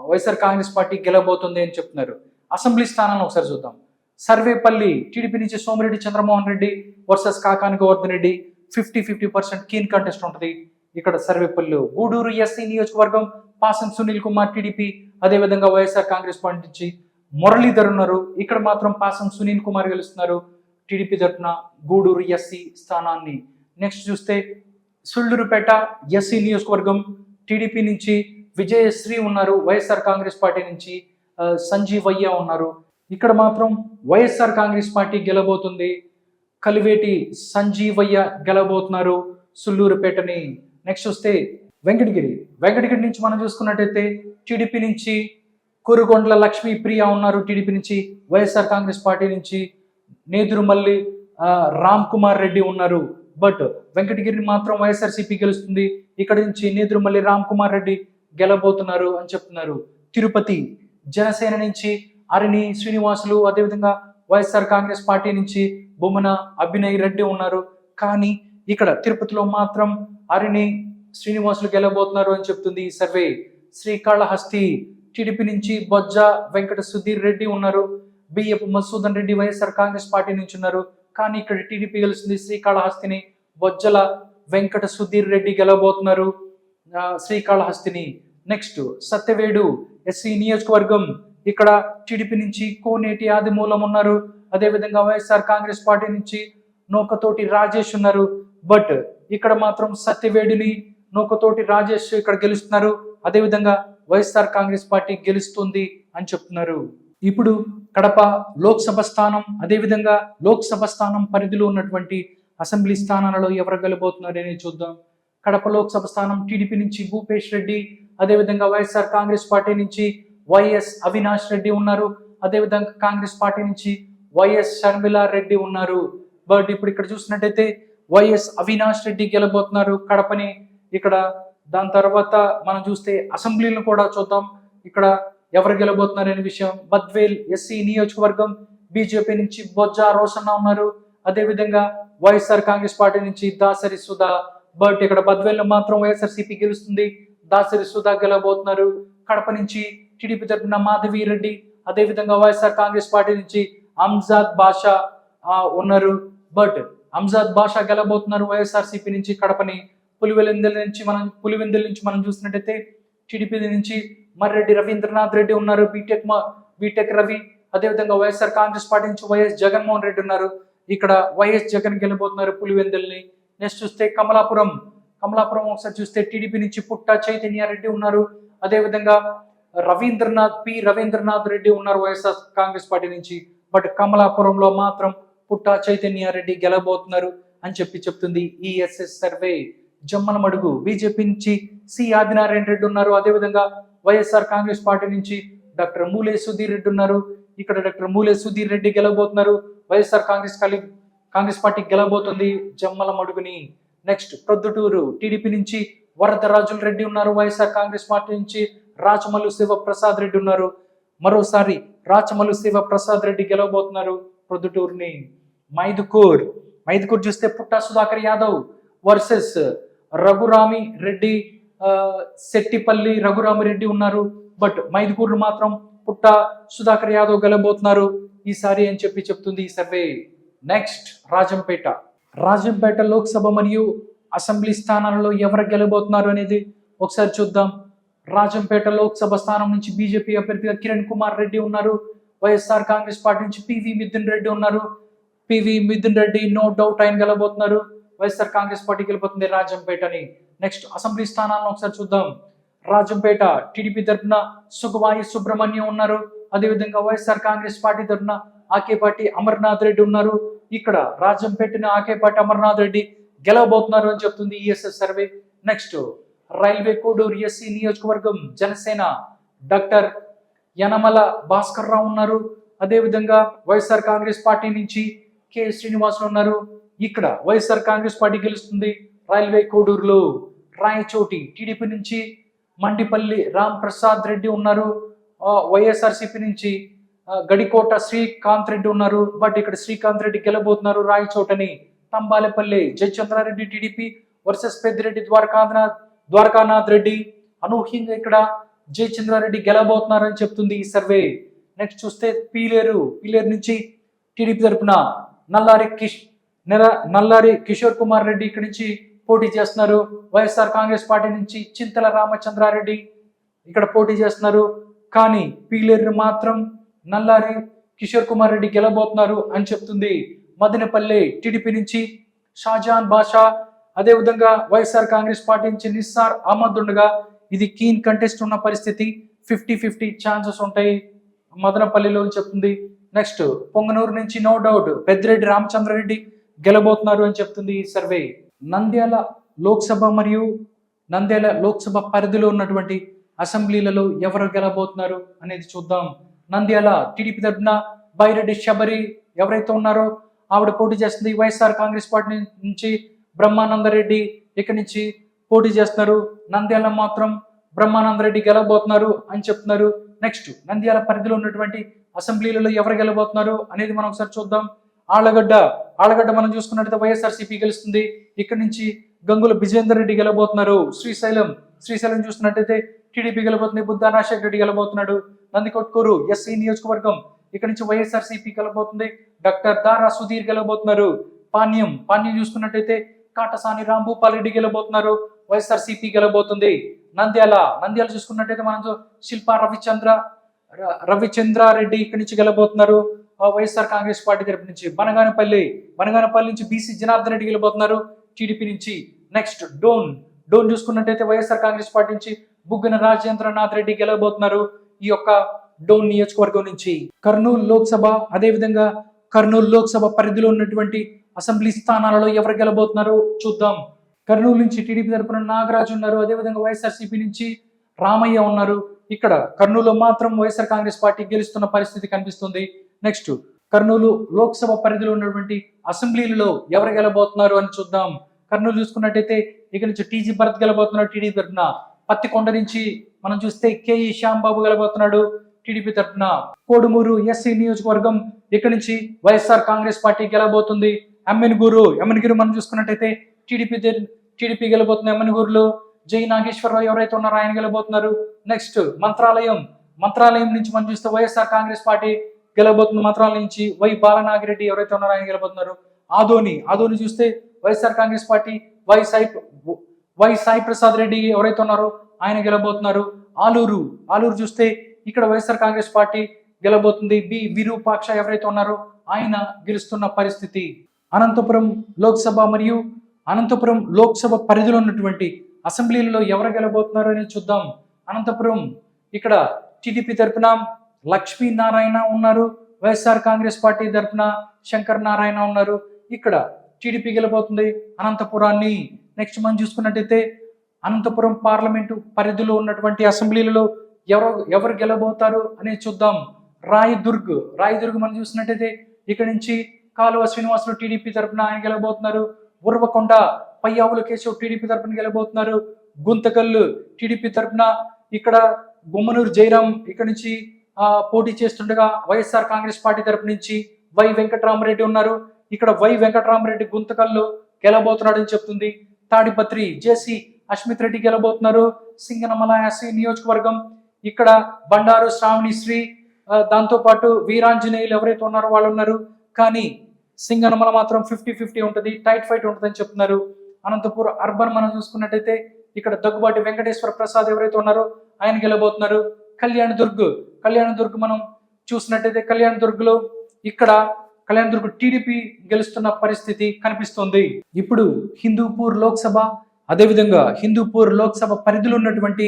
వైఎస్ఆర్ కాంగ్రెస్ పార్టీ గెలవబోతుంది అని చెప్తున్నారు. అసెంబ్లీ స్థానాలను ఒకసారి చూద్దాం. సర్వేపల్లి టీడీపీ నుంచి Somireddy Chandramohan Reddy versus Kakani Govardhan Reddy. 50-50% keen contest ఉంటుంది ఇక్కడ సర్వేపల్లి. గూడూరు ఎస్సీ నియోజకవర్గం పాసం సునీల్ కుమార్ టీడీపీ, అదేవిధంగా వైఎస్ఆర్ కాంగ్రెస్ పార్టీ నుంచి మురళీధర్ ఉన్నారు. ఇక్కడ మాత్రం పాసం సునీల్ కుమార్ గెలుస్తున్నారు టీడీపీ తరఫున గూడూరు ఎస్సీ స్థానాన్ని. నెక్స్ట్ చూస్తే సుళ్ళూరుపేట ఎస్సీ నియోజకవర్గం టీడీపీ నుంచి విజయశ్రీ ఉన్నారు, వైఎస్ఆర్ కాంగ్రెస్ పార్టీ నుంచి సంజీవయ్య ఉన్నారు. ఇక్కడ మాత్రం వైఎస్ఆర్ కాంగ్రెస్ పార్టీ గెలబోతుంది. కలివేటి సంజీవయ్య గెలబోతున్నారు సుళ్ళూరుపేటని. నెక్స్ట్ వస్తే వెంకటగిరి నుంచి మనం చూసుకున్నట్టయితే టీడీపీ నుంచి కురుగొండ్ల లక్ష్మీ ప్రియ ఉన్నారు టీడీపీ నుంచి, వైఎస్ఆర్ కాంగ్రెస్ పార్టీ నుంచి నేదురుమల్లి రామ్ కుమార్ రెడ్డి ఉన్నారు. బట్ వెంకటగిరి మాత్రం వైఎస్ఆర్సీపీ గెలుస్తుంది. ఇక్కడ నుంచి నేదురుమల్లి రామ్ కుమార్ రెడ్డి గెలబోతున్నారు అని చెప్తున్నారు. తిరుపతి జనసేన నుంచి అరిని శ్రీనివాసులు, అదేవిధంగా వైఎస్ఆర్ కాంగ్రెస్ పార్టీ నుంచి బొమ్మన అభినయ్ రెడ్డి ఉన్నారు. కానీ ఇక్కడ తిరుపతిలో మాత్రం అరిని శ్రీనివాసులు గెలబోతున్నారు అని చెప్తుంది ఈ సర్వే. శ్రీకాళహస్తి టీడీపీ నుంచి బొజ్జ వెంకట సుధీర్ రెడ్డి ఉన్నారు, బియ్యపు మసూదన్ రెడ్డి వైఎస్ఆర్ కాంగ్రెస్ పార్టీ నుంచి ఉన్నారు. కానీ ఇక్కడ టీడీపీ గెలుస్తుంది శ్రీకాళహస్తిని. బొజ్జల వెంకట సుధీర్ రెడ్డి గెలబోతున్నారు శ్రీకాళహస్తిని. నెక్స్ట్ సత్యవేడు ఎస్సీ నియోజకవర్గం, ఇక్కడ టీడీపీ నుంచి కోనేటి ఆదిమూలం ఉన్నారు, అదేవిధంగా వైఎస్ఆర్ కాంగ్రెస్ పార్టీ నుంచి నూకతోటి రాజేష్ ఉన్నారు. బట్ ఇక్కడ మాత్రం సత్యవేడిని నూకతోటి రాజేష్ ఇక్కడ గెలుస్తున్నారు, అదేవిధంగా వైఎస్ఆర్ కాంగ్రెస్ పార్టీ గెలుస్తుంది అని చెప్తున్నారు. ఇప్పుడు కడప లోక్సభ స్థానం, అదేవిధంగా లోక్సభ స్థానం పరిధిలో ఉన్నటువంటి అసెంబ్లీ స్థానాలలో ఎవరు గెలబోతున్నారు అనేది చూద్దాం. కడప లోక్సభ స్థానం టీడీపీ నుంచి భూపేష్ రెడ్డి, అదేవిధంగా వైఎస్ఆర్ కాంగ్రెస్ పార్టీ నుంచి వైఎస్ అవినాష్ రెడ్డి ఉన్నారు, అదేవిధంగా కాంగ్రెస్ పార్టీ నుంచి వైఎస్ షర్మిలా రెడ్డి ఉన్నారు. బట్ ఇప్పుడు ఇక్కడ చూసినట్టయితే వైఎస్ అవినాష్ రెడ్డి గెలబోతున్నారు కడపని. ఇక్కడ దాని తర్వాత మనం చూస్తే అసెంబ్లీలను కూడా చూద్దాం, ఇక్కడ ఎవరు గెలబోతున్నారు అనే విషయం. బద్వేల్ ఎస్సీ నియోజకవర్గం బీజేపీ నుంచి బొజ్జా రోషన్న ఉన్నారు, అదేవిధంగా వైఎస్ఆర్ కాంగ్రెస్ పార్టీ నుంచి దాసరి సుధా. బట్ ఇక్కడ బద్వేల్ మాత్రం వైఎస్ఆర్సీపీ గెలుస్తుంది, దాసరి సుధా గెలబోతున్నారు. కడప నుంచి టీడీపీ తరఫున మాధవి రెడ్డి, అదేవిధంగా వైఎస్ఆర్ కాంగ్రెస్ పార్టీ నుంచి అంజాద్ బాషా ఉన్నారు. బట్ అంజాద్ బాషా గెలబోతున్నారు వైఎస్ఆర్సీపీ నుంచి కడపని. పులివెందుల నుంచి మనం చూసినట్టయితే టీడీపీ నుంచి మర్రెడ్డి రవీంద్రనాథ్ రెడ్డి ఉన్నారు, బీటెక్ రవి, అదేవిధంగా వైఎస్ఆర్ కాంగ్రెస్ పార్టీ నుంచి వైఎస్ జగన్మోహన్ రెడ్డి ఉన్నారు. ఇక్కడ వైఎస్ జగన్ గెలబోతున్నారు పులివెందుల్ని. నెక్స్ట్ చూస్తే కమలాపురం ఒకసారి చూస్తే టీడీపీ నుంచి పుట్ట చైతన్య రెడ్డి ఉన్నారు, అదేవిధంగా రవీంద్రనాథ్ రెడ్డి ఉన్నారు వైఎస్ఆర్ కాంగ్రెస్ పార్టీ నుంచి. బట్ కమలాపురంలో మాత్రం పుట్ట చైతన్య రెడ్డి గెలబోతున్నారు అని చెప్తుంది ఈఎస్ఎస్ సర్వే. జమ్మలమడుగు బీజేపీ నుంచి సి ఆదినారాయణ రెడ్డి ఉన్నారు, అదేవిధంగా వైఎస్ఆర్ కాంగ్రెస్ పార్టీ నుంచి డాక్టర్ మూలే సుధీర్ రెడ్డి ఉన్నారు. ఇక్కడ డాక్టర్ మూలే సుధీర్ రెడ్డి గెలబోతున్నారు, వైఎస్ఆర్ కాంగ్రెస్ పార్టీ గెలబోతుంది జమ్మలమడుగుని. నెక్స్ట్ ప్రొద్దుటూరు టీడీపీ నుంచి వరదరాజుల రెడ్డి ఉన్నారు, వైఎస్ఆర్ కాంగ్రెస్ పార్టీ నుంచి రాచమల్లు శివప్రసాద్ రెడ్డి ఉన్నారు. మరోసారి రాచమల్లు శివప్రసాద్ రెడ్డి గెలవబోతున్నారు ప్రొద్దుటూరుని. మైదుకూర్ చూస్తే పుట్ట సుధాకర్ యాదవ్ వర్సెస్ రఘురామి రెడ్డి, శెట్టిపల్లి రఘురామిరెడ్డి ఉన్నారు. బట్ మైదుకూరు మాత్రం పుట్ట సుధాకర్ యాదవ్ గెలబోతున్నారు ఈసారి అని చెప్తుంది ఈ సర్వే. నెక్స్ట్ రాజంపేట లోక్సభ మరియు అసెంబ్లీ స్థానాలలో ఎవరు గెలబోతున్నారు అనేది ఒకసారి చూద్దాం. రాజంపేట లోక్సభ స్థానం నుంచి బీజేపీ అభ్యర్థిగా కిరణ్ కుమార్ రెడ్డి ఉన్నారు, వైఎస్ఆర్ కాంగ్రెస్ పార్టీ నుంచి పివి మిథున్ రెడ్డి ఉన్నారు. PV Mithun Reddy no doubt ఆయన గెలబోతున్నారు, వైఎస్ఆర్ కాంగ్రెస్ పార్టీ గెలిపోతుంది రాజంపేటని. నెక్స్ట్ అసెంబ్లీ స్థానాలను ఒకసారి చూద్దాం. రాజంపేట టీడీపీ తరఫున సుగవాయి సుబ్రహ్మణ్యం ఉన్నారు, అదేవిధంగా వైఎస్ఆర్ కాంగ్రెస్ పార్టీ తరఫున ఆకేపాటి అమర్నాథ్ రెడ్డి ఉన్నారు. ఇక్కడ రాజంపేటని ఆకేపాటి అమర్నాథ్ రెడ్డి గెలవబోతున్నారు అని చెప్తుంది ESS survey. Next railway Koduru SC నియోజకవర్గం జనసేన డాక్టర్ యనమల భాస్కర్ రావు ఉన్నారు, అదేవిధంగా వైఎస్ఆర్ కాంగ్రెస్ పార్టీ నుంచి కె శ్రీనివాసులు ఉన్నారు. ఇక్కడ వైఎస్ఆర్ కాంగ్రెస్ పార్టీ గెలుస్తుంది రైల్వే కోడూరులో. రాయచోటి టీడీపీ నుంచి మండిపల్లి రామ్ ప్రసాద్ రెడ్డి ఉన్నారు, వైఎస్ఆర్సీపీ నుంచి గడికోట శ్రీకాంత్ రెడ్డి ఉన్నారు. బట్ ఇక్కడ శ్రీకాంత్ రెడ్డి గెలబోతున్నారు రాయచోటని. Thamballapalle Jayachandra Reddy TDP, versus Peddireddy Dwarakanath Reddy. అనూహ్యంగా ఇక్కడ జయచంద్రారెడ్డి గెలబోతున్నారని చెప్తుంది ఈ సర్వే. నెక్స్ట్ చూస్తే పీలేరు నుంచి టీడీపీ తరపున నల్లారి కిషోర్ కుమార్ రెడ్డి ఇక్కడి నుంచి పోటీ చేస్తున్నారు. వైఎస్ఆర్ కాంగ్రెస్ పార్టీ నుంచి చింతల రామచంద్రారెడ్డి ఇక్కడ పోటీ చేస్తున్నారు. కానీ పీలేరు మాత్రం నల్లారి కిషోర్ కుమార్ రెడ్డి గెలబోతున్నారు అని చెప్తుంది. మదనపల్లి టీడీపీ నుంచి షాజాన్ బాషా, అదేవిధంగా వైఎస్ఆర్ కాంగ్రెస్ పార్టీ నుంచి నిస్సార్ అహ్మద్ ఉండగా ఇది కీన్ కంటెస్ట్ ఉన్న పరిస్థితి. 50-50 ఛాన్సెస్ ఉంటాయి మదనపల్లిలో అని చెప్తుంది. నెక్స్ట్ పొంగనూరు నుంచి నో డౌట్ పెద్దిరెడ్డి రామచంద్రారెడ్డి గెలబోతున్నారు అని చెప్తుంది ఈ సర్వే. నంద్యాల లోక్సభ పరిధిలో ఉన్నటువంటి అసెంబ్లీలలో ఎవరు గెలబోతున్నారు అనేది చూద్దాం. నంద్యాల టీడీపీ తరఫున బైరెడ్డి శబరి ఎవరైతే ఉన్నారో ఆవిడ పోటీ చేస్తుంది. వైఎస్ఆర్ కాంగ్రెస్ పార్టీ నుంచి బ్రహ్మానందరెడ్డి ఇక్కడి నుంచి పోటీ చేస్తున్నారు. నంద్యాల మాత్రం బ్రహ్మానందరెడ్డి గెలబోతున్నారు అని చెప్తున్నారు. నెక్స్ట్ నంద్యాల పరిధిలో ఉన్నటువంటి అసెంబ్లీలలో ఎవరు గెలబోతున్నారు అనేది మనం ఒకసారి చూద్దాం. ఆళ్లగడ్డ మనం చూసుకున్నట్లయితే వైఎస్ఆర్సీపీ గెలుస్తుంది. ఇక్కడ నుంచి గంగుల విజేందర్ రెడ్డి గెలబోతున్నారు. శ్రీశైలం చూస్తున్నట్టయితే టీడీపీ గెలబోతుంది. బుద్ధా రాజశేఖర రెడ్డి గెలబోతున్నాడు. నందికొట్కూరు ఎస్సీ నియోజకవర్గం ఇక్కడ నుంచి వైఎస్ఆర్సీపీ గెలబోతుంది. డాక్టర్ దారా సుధీర్ గెలబోతున్నారు. పాణ్యం చూసుకున్నట్టయితే కాటసాని రాంభూపాల్ రెడ్డి గెలబోతున్నారు. వైఎస్ఆర్సీపీ గెలబోతుంది. నంద్యాల చూసుకున్నట్టయితే మనం శిల్పా రవిచంద్రారెడ్డి ఇక్కడి నుంచి గెలబోతున్నారు వైఎస్ఆర్ కాంగ్రెస్ పార్టీ తరపు నుంచి. బనగానపల్లి నుంచి బీసీ జనార్దన్ రెడ్డి గెలబోతున్నారు టీడీపీ నుంచి. నెక్స్ట్ డోన్ చూసుకున్నట్టయితే వైఎస్ఆర్ కాంగ్రెస్ పార్టీ నుంచి బుగ్గన రాజేంద్రనాథ్ రెడ్డి గెలబోతున్నారు ఈ యొక్క డోన్ నియోజకవర్గం నుంచి. కర్నూలు లోక్సభ పరిధిలో ఉన్నటువంటి అసెంబ్లీ స్థానాలలో ఎవరు గెలబోతున్నారో చూద్దాం. కర్నూలు నుంచి టీడీపీ తరపున నాగరాజు ఉన్నారు. అదేవిధంగా వైఎస్ఆర్సీపీ నుంచి రామయ్య ఉన్నారు. ఇక్కడ కర్నూలులో మాత్రం వైఎస్ఆర్ కాంగ్రెస్ పార్టీ గెలుస్తున్న పరిస్థితి కనిపిస్తుంది. నెక్స్ట్ కర్నూలు లోక్సభ పరిధిలో ఉన్నటువంటి అసెంబ్లీలలో ఎవరు గెలబోతున్నారు అని చూద్దాం. కర్నూలు చూసుకున్నట్టయితే ఇక్కడ నుంచి టీజీ భరత్ గెలబోతున్నారు టీడీపీ తరఫున. పత్తికొండ నుంచి మనం చూస్తే కేఈ శ్యాంబాబు గెలబోతున్నాడు టీడీపీ తరఫున. కోడుమూరు ఎస్సీ నియోజకవర్గం ఇక్కడ నుంచి వైఎస్ఆర్ కాంగ్రెస్ పార్టీ గెలబోతుంది. ఎమ్మెన్గూరు మనం చూసుకున్నట్టయితే టీడీపీ గెలబోతుంది. ఎమ్మెన్గూరులో జై నాగేశ్వరరావు ఎవరైతే ఉన్నారో ఆయన గెలబోతున్నారు. నెక్స్ట్ మంత్రాలయం నుంచి మనం చూస్తే వైఎస్ఆర్ కాంగ్రెస్ పార్టీ గెలబోతుంది. మంత్రాలయం నుంచి వై బాలనాగిరెడ్డి ఎవరైతే ఉన్నారో ఆయన గెలబోతున్నారు. ఆదోని చూస్తే వైఎస్ఆర్ కాంగ్రెస్ పార్టీ వై సాయి ప్రసాద్ రెడ్డి ఎవరైతే ఉన్నారో ఆయన గెలబోతున్నారు. ఆలూరు చూస్తే ఇక్కడ వైఎస్ఆర్ కాంగ్రెస్ పార్టీ గెలబోతుంది. బి విరూపాక్ష ఎవరైతే ఉన్నారో ఆయన గెలుస్తున్న పరిస్థితి. అనంతపురం లోక్సభ పరిధిలో ఉన్నటువంటి అసెంబ్లీలలో ఎవరు గెలబోతున్నారు అని చూద్దాం. అనంతపురం ఇక్కడ టీడీపీ తరపున లక్ష్మీనారాయణ ఉన్నారు. వైఎస్ఆర్ కాంగ్రెస్ పార్టీ తరపున శంకర్ నారాయణ ఉన్నారు. ఇక్కడ టీడీపీ గెలబోతుంది అనంతపురాన్ని. నెక్స్ట్ మనం చూసుకున్నట్టయితే అనంతపురం పార్లమెంటు పరిధిలో ఉన్నటువంటి అసెంబ్లీలలో ఎవరు గెలబోతారు అనేది చూద్దాం. రాయదుర్గ్ మనం చూసినట్టయితే ఇక్కడ నుంచి కాలువ శ్రీనివాసులు టీడీపీ తరపున ఆయన గెలబోతున్నారు. ఉర్వకొండ పయ్యావుల కేశవ్ టీడీపీ తరపున గెలబోతున్నారు. గుంతకల్లు టీడీపీ తరపున ఇక్కడ గుమ్మనూరు జయరాం ఇక్కడ నుంచి పోటీ చేస్తుండగా వైఎస్ఆర్ కాంగ్రెస్ పార్టీ తరపు నుంచి వై వెంకటరామరెడ్డి ఉన్నారు. ఇక్కడ వై వెంకటరామరెడ్డి గుంతకల్లు గెలబోతున్నాడని చెప్తుంది. తాడిపత్రి జేసీ అస్మిత్ రెడ్డి గెలబోతున్నారు. సింగనమల ఎస్సీ నియోజకవర్గం ఇక్కడ బండారు శ్రావణిశ్రీ దాంతో పాటు వీరాంజనేయులు ఎవరైతే ఉన్నారో వాళ్ళు ఉన్నారు. కానీ సింగనమల మాత్రం 50-50 ఉంటుంది, టైట్ ఫైట్ ఉంటుందని చెప్తున్నారు. అనంతపూర్ అర్బన్ మనం చూసుకున్నట్టయితే ఇక్కడ దగ్గుబాటి వెంకటేశ్వర ప్రసాద్ ఎవరైతే ఉన్నారో ఆయన గెలబోతున్నారు. కళ్యాణ్ దుర్గ్ మనం చూసినట్టయితే కళ్యాణ్ దుర్గ్ టీడీపీ గెలుస్తున్న పరిస్థితి కనిపిస్తుంది. ఇప్పుడు హిందూపూర్ లోక్సభ పరిధిలో ఉన్నటువంటి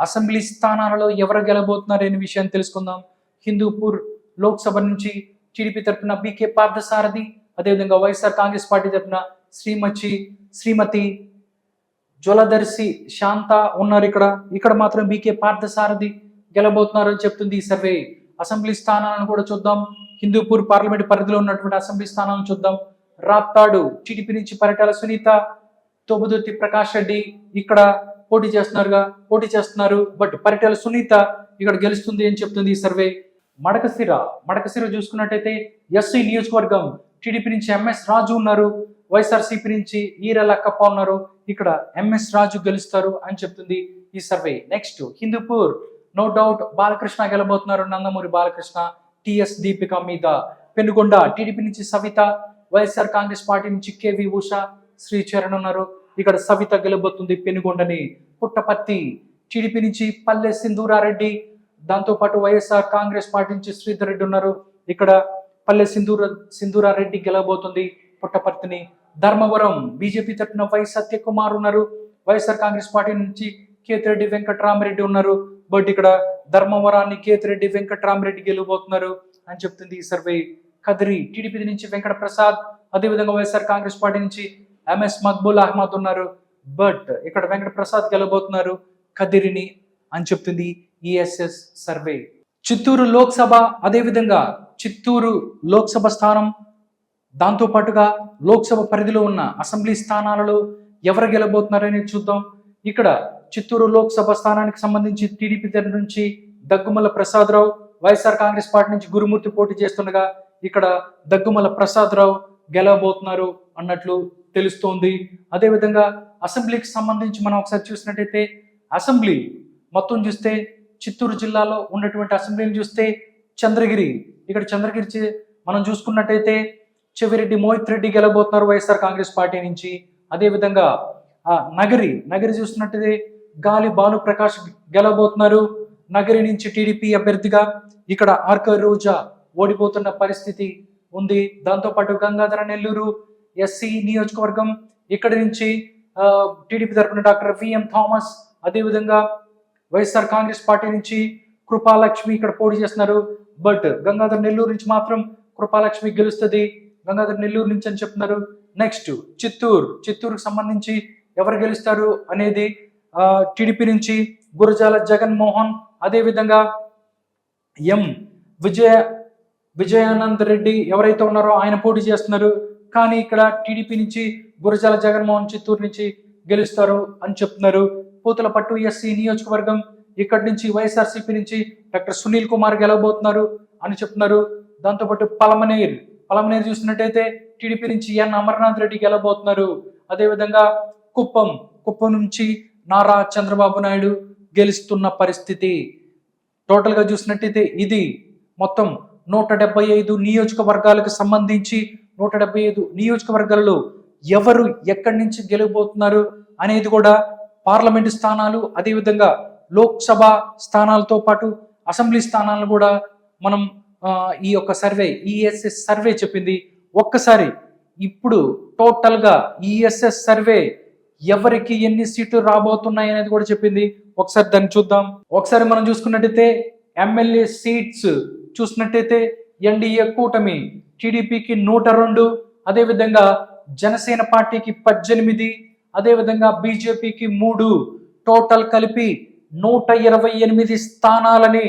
అసెంబ్లీ స్థానాలలో ఎవరు గెలబోతున్నారు అనే విషయాన్ని తెలుసుకుందాం. హిందూపూర్ లోక్సభ నుంచి టీడీపీ తరఫున బీకే పార్థసారథి, అదేవిధంగా వైఎస్ఆర్ కాంగ్రెస్ పార్టీ తరఫున శ్రీమతి జ్వలదర్శి శాంత ఉన్నారు. ఇక్కడ మాత్రం బీకే పార్థసారథి గెలబోతున్నారు అని చెప్తుంది ఈ సర్వే. అసెంబ్లీ స్థానాలను కూడా చూద్దాం. హిందూపూర్ పార్లమెంట్ పరిధిలో ఉన్నటువంటి అసెంబ్లీ స్థానాలను చూద్దాం. రాప్తాడు టీడీపీ నుంచి పరిటాల సునీత, తోబుదుర్తి ప్రకాష్ రెడ్డి ఇక్కడ పోటీ చేస్తున్నారు. బట్ పరిటాల సునీత ఇక్కడ గెలుస్తుంది అని చెప్తుంది ఈ సర్వే. మడకసిర చూసుకున్నట్టయితే ఎస్సీ నియోజకవర్గం టీడీపీ నుంచి ఎంఎస్ రాజు ఉన్నారు. వైఎస్ఆర్సీపీ నుంచి ఈర లక్కప్ప ఉన్నారు. ఇక్కడ ఎంఎస్ రాజు గెలుస్తారు అని చెప్తుంది ఈ survey. Next Hindupur, no doubt Balakrishna గెలబోతున్నారు, Nandamuri Balakrishna TS Deepika మీద. పెనుగొండ టీడీపీ నుంచి సవిత, వైఎస్ఆర్ కాంగ్రెస్ పార్టీ నుంచి కేవి ఉషా, శ్రీచరణ్ ఉన్నారు. ఇక్కడ సవిత గెలబోతుంది పెనుగొండని. పుట్టపర్తి టీడీపీ నుంచి పల్లె సింధూరారెడ్డి, దాంతో పాటు వైఎస్ఆర్ కాంగ్రెస్ పార్టీ నుంచి శ్రీధర్ రెడ్డి ఉన్నారు. ఇక్కడ పల్లె సింధూరారెడ్డి గెలబోతుంది పుట్టపర్తిని. ధర్మవరం బీజేపీ తరఫున వై సత్యకుమార్ ఉన్నారు, వైఎస్ఆర్ కాంగ్రెస్ పార్టీ నుంచి కేతిరెడ్డి వెంకట్రామరెడ్డి ఉన్నారు. బట్ ఇక్కడ ధర్మవరాన్ని కేతిరెడ్డి వెంకట్రామరెడ్డి గెలవబోతున్నారు అని చెప్తుంది ఈ సర్వే. కదిరి టీడీపీ నుంచి వెంకట ప్రసాద్, అదేవిధంగా వైఎస్ఆర్ కాంగ్రెస్ పార్టీ నుంచి ఎంఎస్ మక్బూల్ అహ్మద్ ఉన్నారు. బట్ ఇక్కడ వెంకట ప్రసాద్ గెలవబోతున్నారు కదిరిని అని చెప్తుంది ఈఎస్ఎస్ సర్వే. చిత్తూరు లోక్సభ, అదేవిధంగా చిత్తూరు లోక్సభ స్థానం, దాంతో పాటుగా లోక్సభ పరిధిలో ఉన్న అసెంబ్లీ స్థానాలలో ఎవరు గెలబోతున్నారని చూద్దాం. ఇక్కడ చిత్తూరు లోక్సభ స్థానానికి సంబంధించి టీడీపీ తరఫు నుంచి దగ్గుమల్ల ప్రసాదరావు, వైఎస్ఆర్ కాంగ్రెస్ పార్టీ నుంచి గురుమూర్తి పోటీ చేస్తుండగా ఇక్కడ దగ్గుమల్ల ప్రసాదరావు గెలవబోతున్నారు అన్నట్లు తెలుస్తోంది. అదేవిధంగా అసెంబ్లీకి సంబంధించి మనం ఒకసారి చూసినట్టయితే అసెంబ్లీ మొత్తం చూస్తే చిత్తూరు జిల్లాలో ఉన్నటువంటి అసెంబ్లీని చూస్తే చంద్రగిరి, ఇక్కడ చంద్రగిరి మనం చూసుకున్నట్టయితే చెవిరెడ్డి మోహిత్ రెడ్డి గెలబోతున్నారు వైఎస్ఆర్ కాంగ్రెస్ పార్టీ నుంచి. అదేవిధంగా నగరి చూస్తున్నట్టయితే గాలి భానుప్రకాష్ గెలబోతున్నారు నగరి నుంచి టీడీపీ అభ్యర్థిగా. ఇక్కడ ఆర్కే రోజా ఓడిపోతున్న పరిస్థితి ఉంది. దాంతోపాటు గంగాధర నెల్లూరు ఎస్సీ నియోజకవర్గం, ఇక్కడి నుంచి టీడీపీ తరఫున డాక్టర్ విఎం థామస్, అదేవిధంగా వైఎస్ఆర్ కాంగ్రెస్ పార్టీ నుంచి కృపాలక్ష్మి ఇక్కడ పోటీ చేస్తున్నారు. బట్ గంగాధర నెల్లూరు నుంచి మాత్రం కృపాలక్ష్మి గెలుస్తుంది, గంగాధర నెల్లూరు నుంచి అని చెప్తున్నారు. నెక్స్ట్ చిత్తూరుకు సంబంధించి ఎవరు గెలుస్తారు అనేది టీడీపీ నుంచి గురజాల జగన్మోహన్, అదేవిధంగా ఎం విజయానంద్ రెడ్డి ఎవరైతే ఉన్నారో ఆయన పోటీ చేస్తున్నారు. కానీ ఇక్కడ టీడీపీ నుంచి గురజాల జగన్మోహన్ చిత్తూరు నుంచి గెలుస్తారు అని చెప్తున్నారు. పూతలపట్టు ఎస్సీ నియోజకవర్గం, ఇక్కడి నుంచి వైఎస్ఆర్సీపీ నుంచి డాక్టర్ సునీల్ కుమార్ గెలవబోతున్నారు అని చెప్తున్నారు. దాంతోపాటు పలమనేరు చూసినట్టయితే టీడీపీ నుంచి ఎన్ అమర్నాథ్ రెడ్డి గెలవబోతున్నారు. అదేవిధంగా కుప్పం నుంచి నారా చంద్రబాబు నాయుడు గెలుస్తున్న పరిస్థితి. టోటల్గా చూసినట్టయితే ఇది మొత్తం 175 నియోజకవర్గాలకు సంబంధించి 175 నియోజకవర్గాలలో ఎవరు ఎక్కడి నుంచి గెలవబోతున్నారు అనేది కూడా పార్లమెంటు స్థానాలు, అదేవిధంగా లోక్సభ స్థానాలతో పాటు అసెంబ్లీ స్థానాలను కూడా మనం ఈ యొక్క సర్వే ఈఎస్ఎస్ సర్వే చెప్పింది. ఒక్కసారి ఇప్పుడు టోటల్గా ఈఎస్ఎస్ సర్వే ఎవరికి ఎన్ని సీట్లు రాబోతున్నాయి అనేది కూడా చెప్పింది. ఒకసారి దాన్ని చూద్దాం. ఒకసారి మనం చూసుకున్నట్టయితే ఎమ్మెల్యే సీట్స్ చూసినట్టయితే ఎన్డీఏ కూటమి టీడీపీకి 102, అదేవిధంగా జనసేన పార్టీకి 18, అదేవిధంగా బీజేపీకి 3, టోటల్ కలిపి 128 స్థానాలని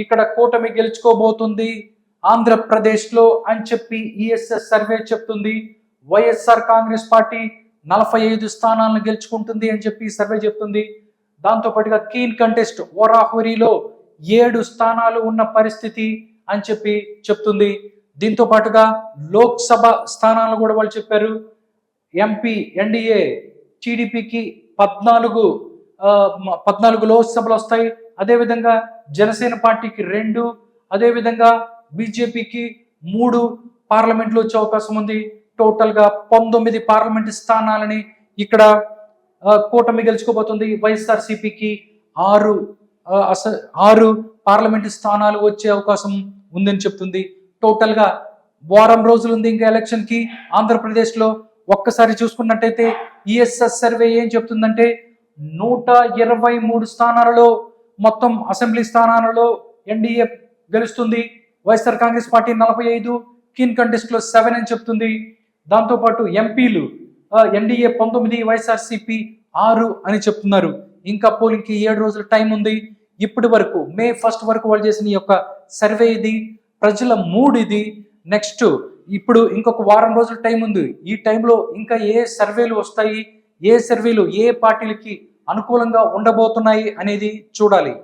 ఇక్కడ కూటమి గెలుచుకోబోతుంది ఆంధ్రప్రదేశ్లో అని చెప్పి ఈఎస్ఎస్ సర్వే చెప్తుంది. వైఎస్ఆర్ కాంగ్రెస్ పార్టీ 45 స్థానాలను గెలుచుకుంటుంది అని చెప్పి సర్వే చెప్తుంది. దాంతోపాటుగా కీన్ కంటెస్ట్ ఓరాహురిలో 7 స్థానాలు ఉన్న పరిస్థితి అని చెప్పి చెప్తుంది. దీంతో పాటుగా లోక్సభ స్థానాలు కూడా వాళ్ళు చెప్పారు. ఎంపీ ఎన్డీఏ టీడీపీకి 14 లోక్సభలు వస్తాయి, అదేవిధంగా జనసేన పార్టీకి 2, అదేవిధంగా బీజేపీకి 3 పార్లమెంట్లో వచ్చే అవకాశం ఉంది. టోటల్గా 19 పార్లమెంటు స్థానాలని ఇక్కడ కూటమి గెలుచుకోబోతుంది. వైఎస్ఆర్సీపీకి 6 పార్లమెంటు స్థానాలు వచ్చే అవకాశం ఉందని చెప్తుంది. టోటల్గా వారం రోజులు ఉంది ఇంకా ఎలక్షన్కి ఆంధ్రప్రదేశ్లో. ఒక్కసారి చూసుకున్నట్టయితే ఈఎస్ఎస్ సర్వే ఏం చెప్తుందంటే 123 స్థానాలలో మొత్తం అసెంబ్లీ స్థానాలలో ఎన్డీఏ గెలుస్తుంది. వైఎస్ఆర్ కాంగ్రెస్ పార్టీ 45, కీన్ కంటెస్ట్లో 7 అని చెప్తుంది. దాంతోపాటు ఎంపీలు ఎన్డీఏ 19, వైఎస్ఆర్సీపీ 6 అని చెప్తున్నారు. ఇంకా పోలింగ్కి 7 రోజుల టైం ఉంది. ఇప్పటి వరకు మే 1 వరకు వాళ్ళు చేసిన ఈ యొక్క సర్వే ఇది, ప్రజల మూడ్ ఇది. నెక్స్ట్ ఇప్పుడు ఇంకొక వారం రోజుల టైం ఉంది. ఈ టైంలో ఇంకా ఏ సర్వేలు వస్తాయి, ఏ సర్వేలు ఏ పార్టీలకి అనుకూలంగా ఉండబోతున్నాయి అనేది చూడాలి.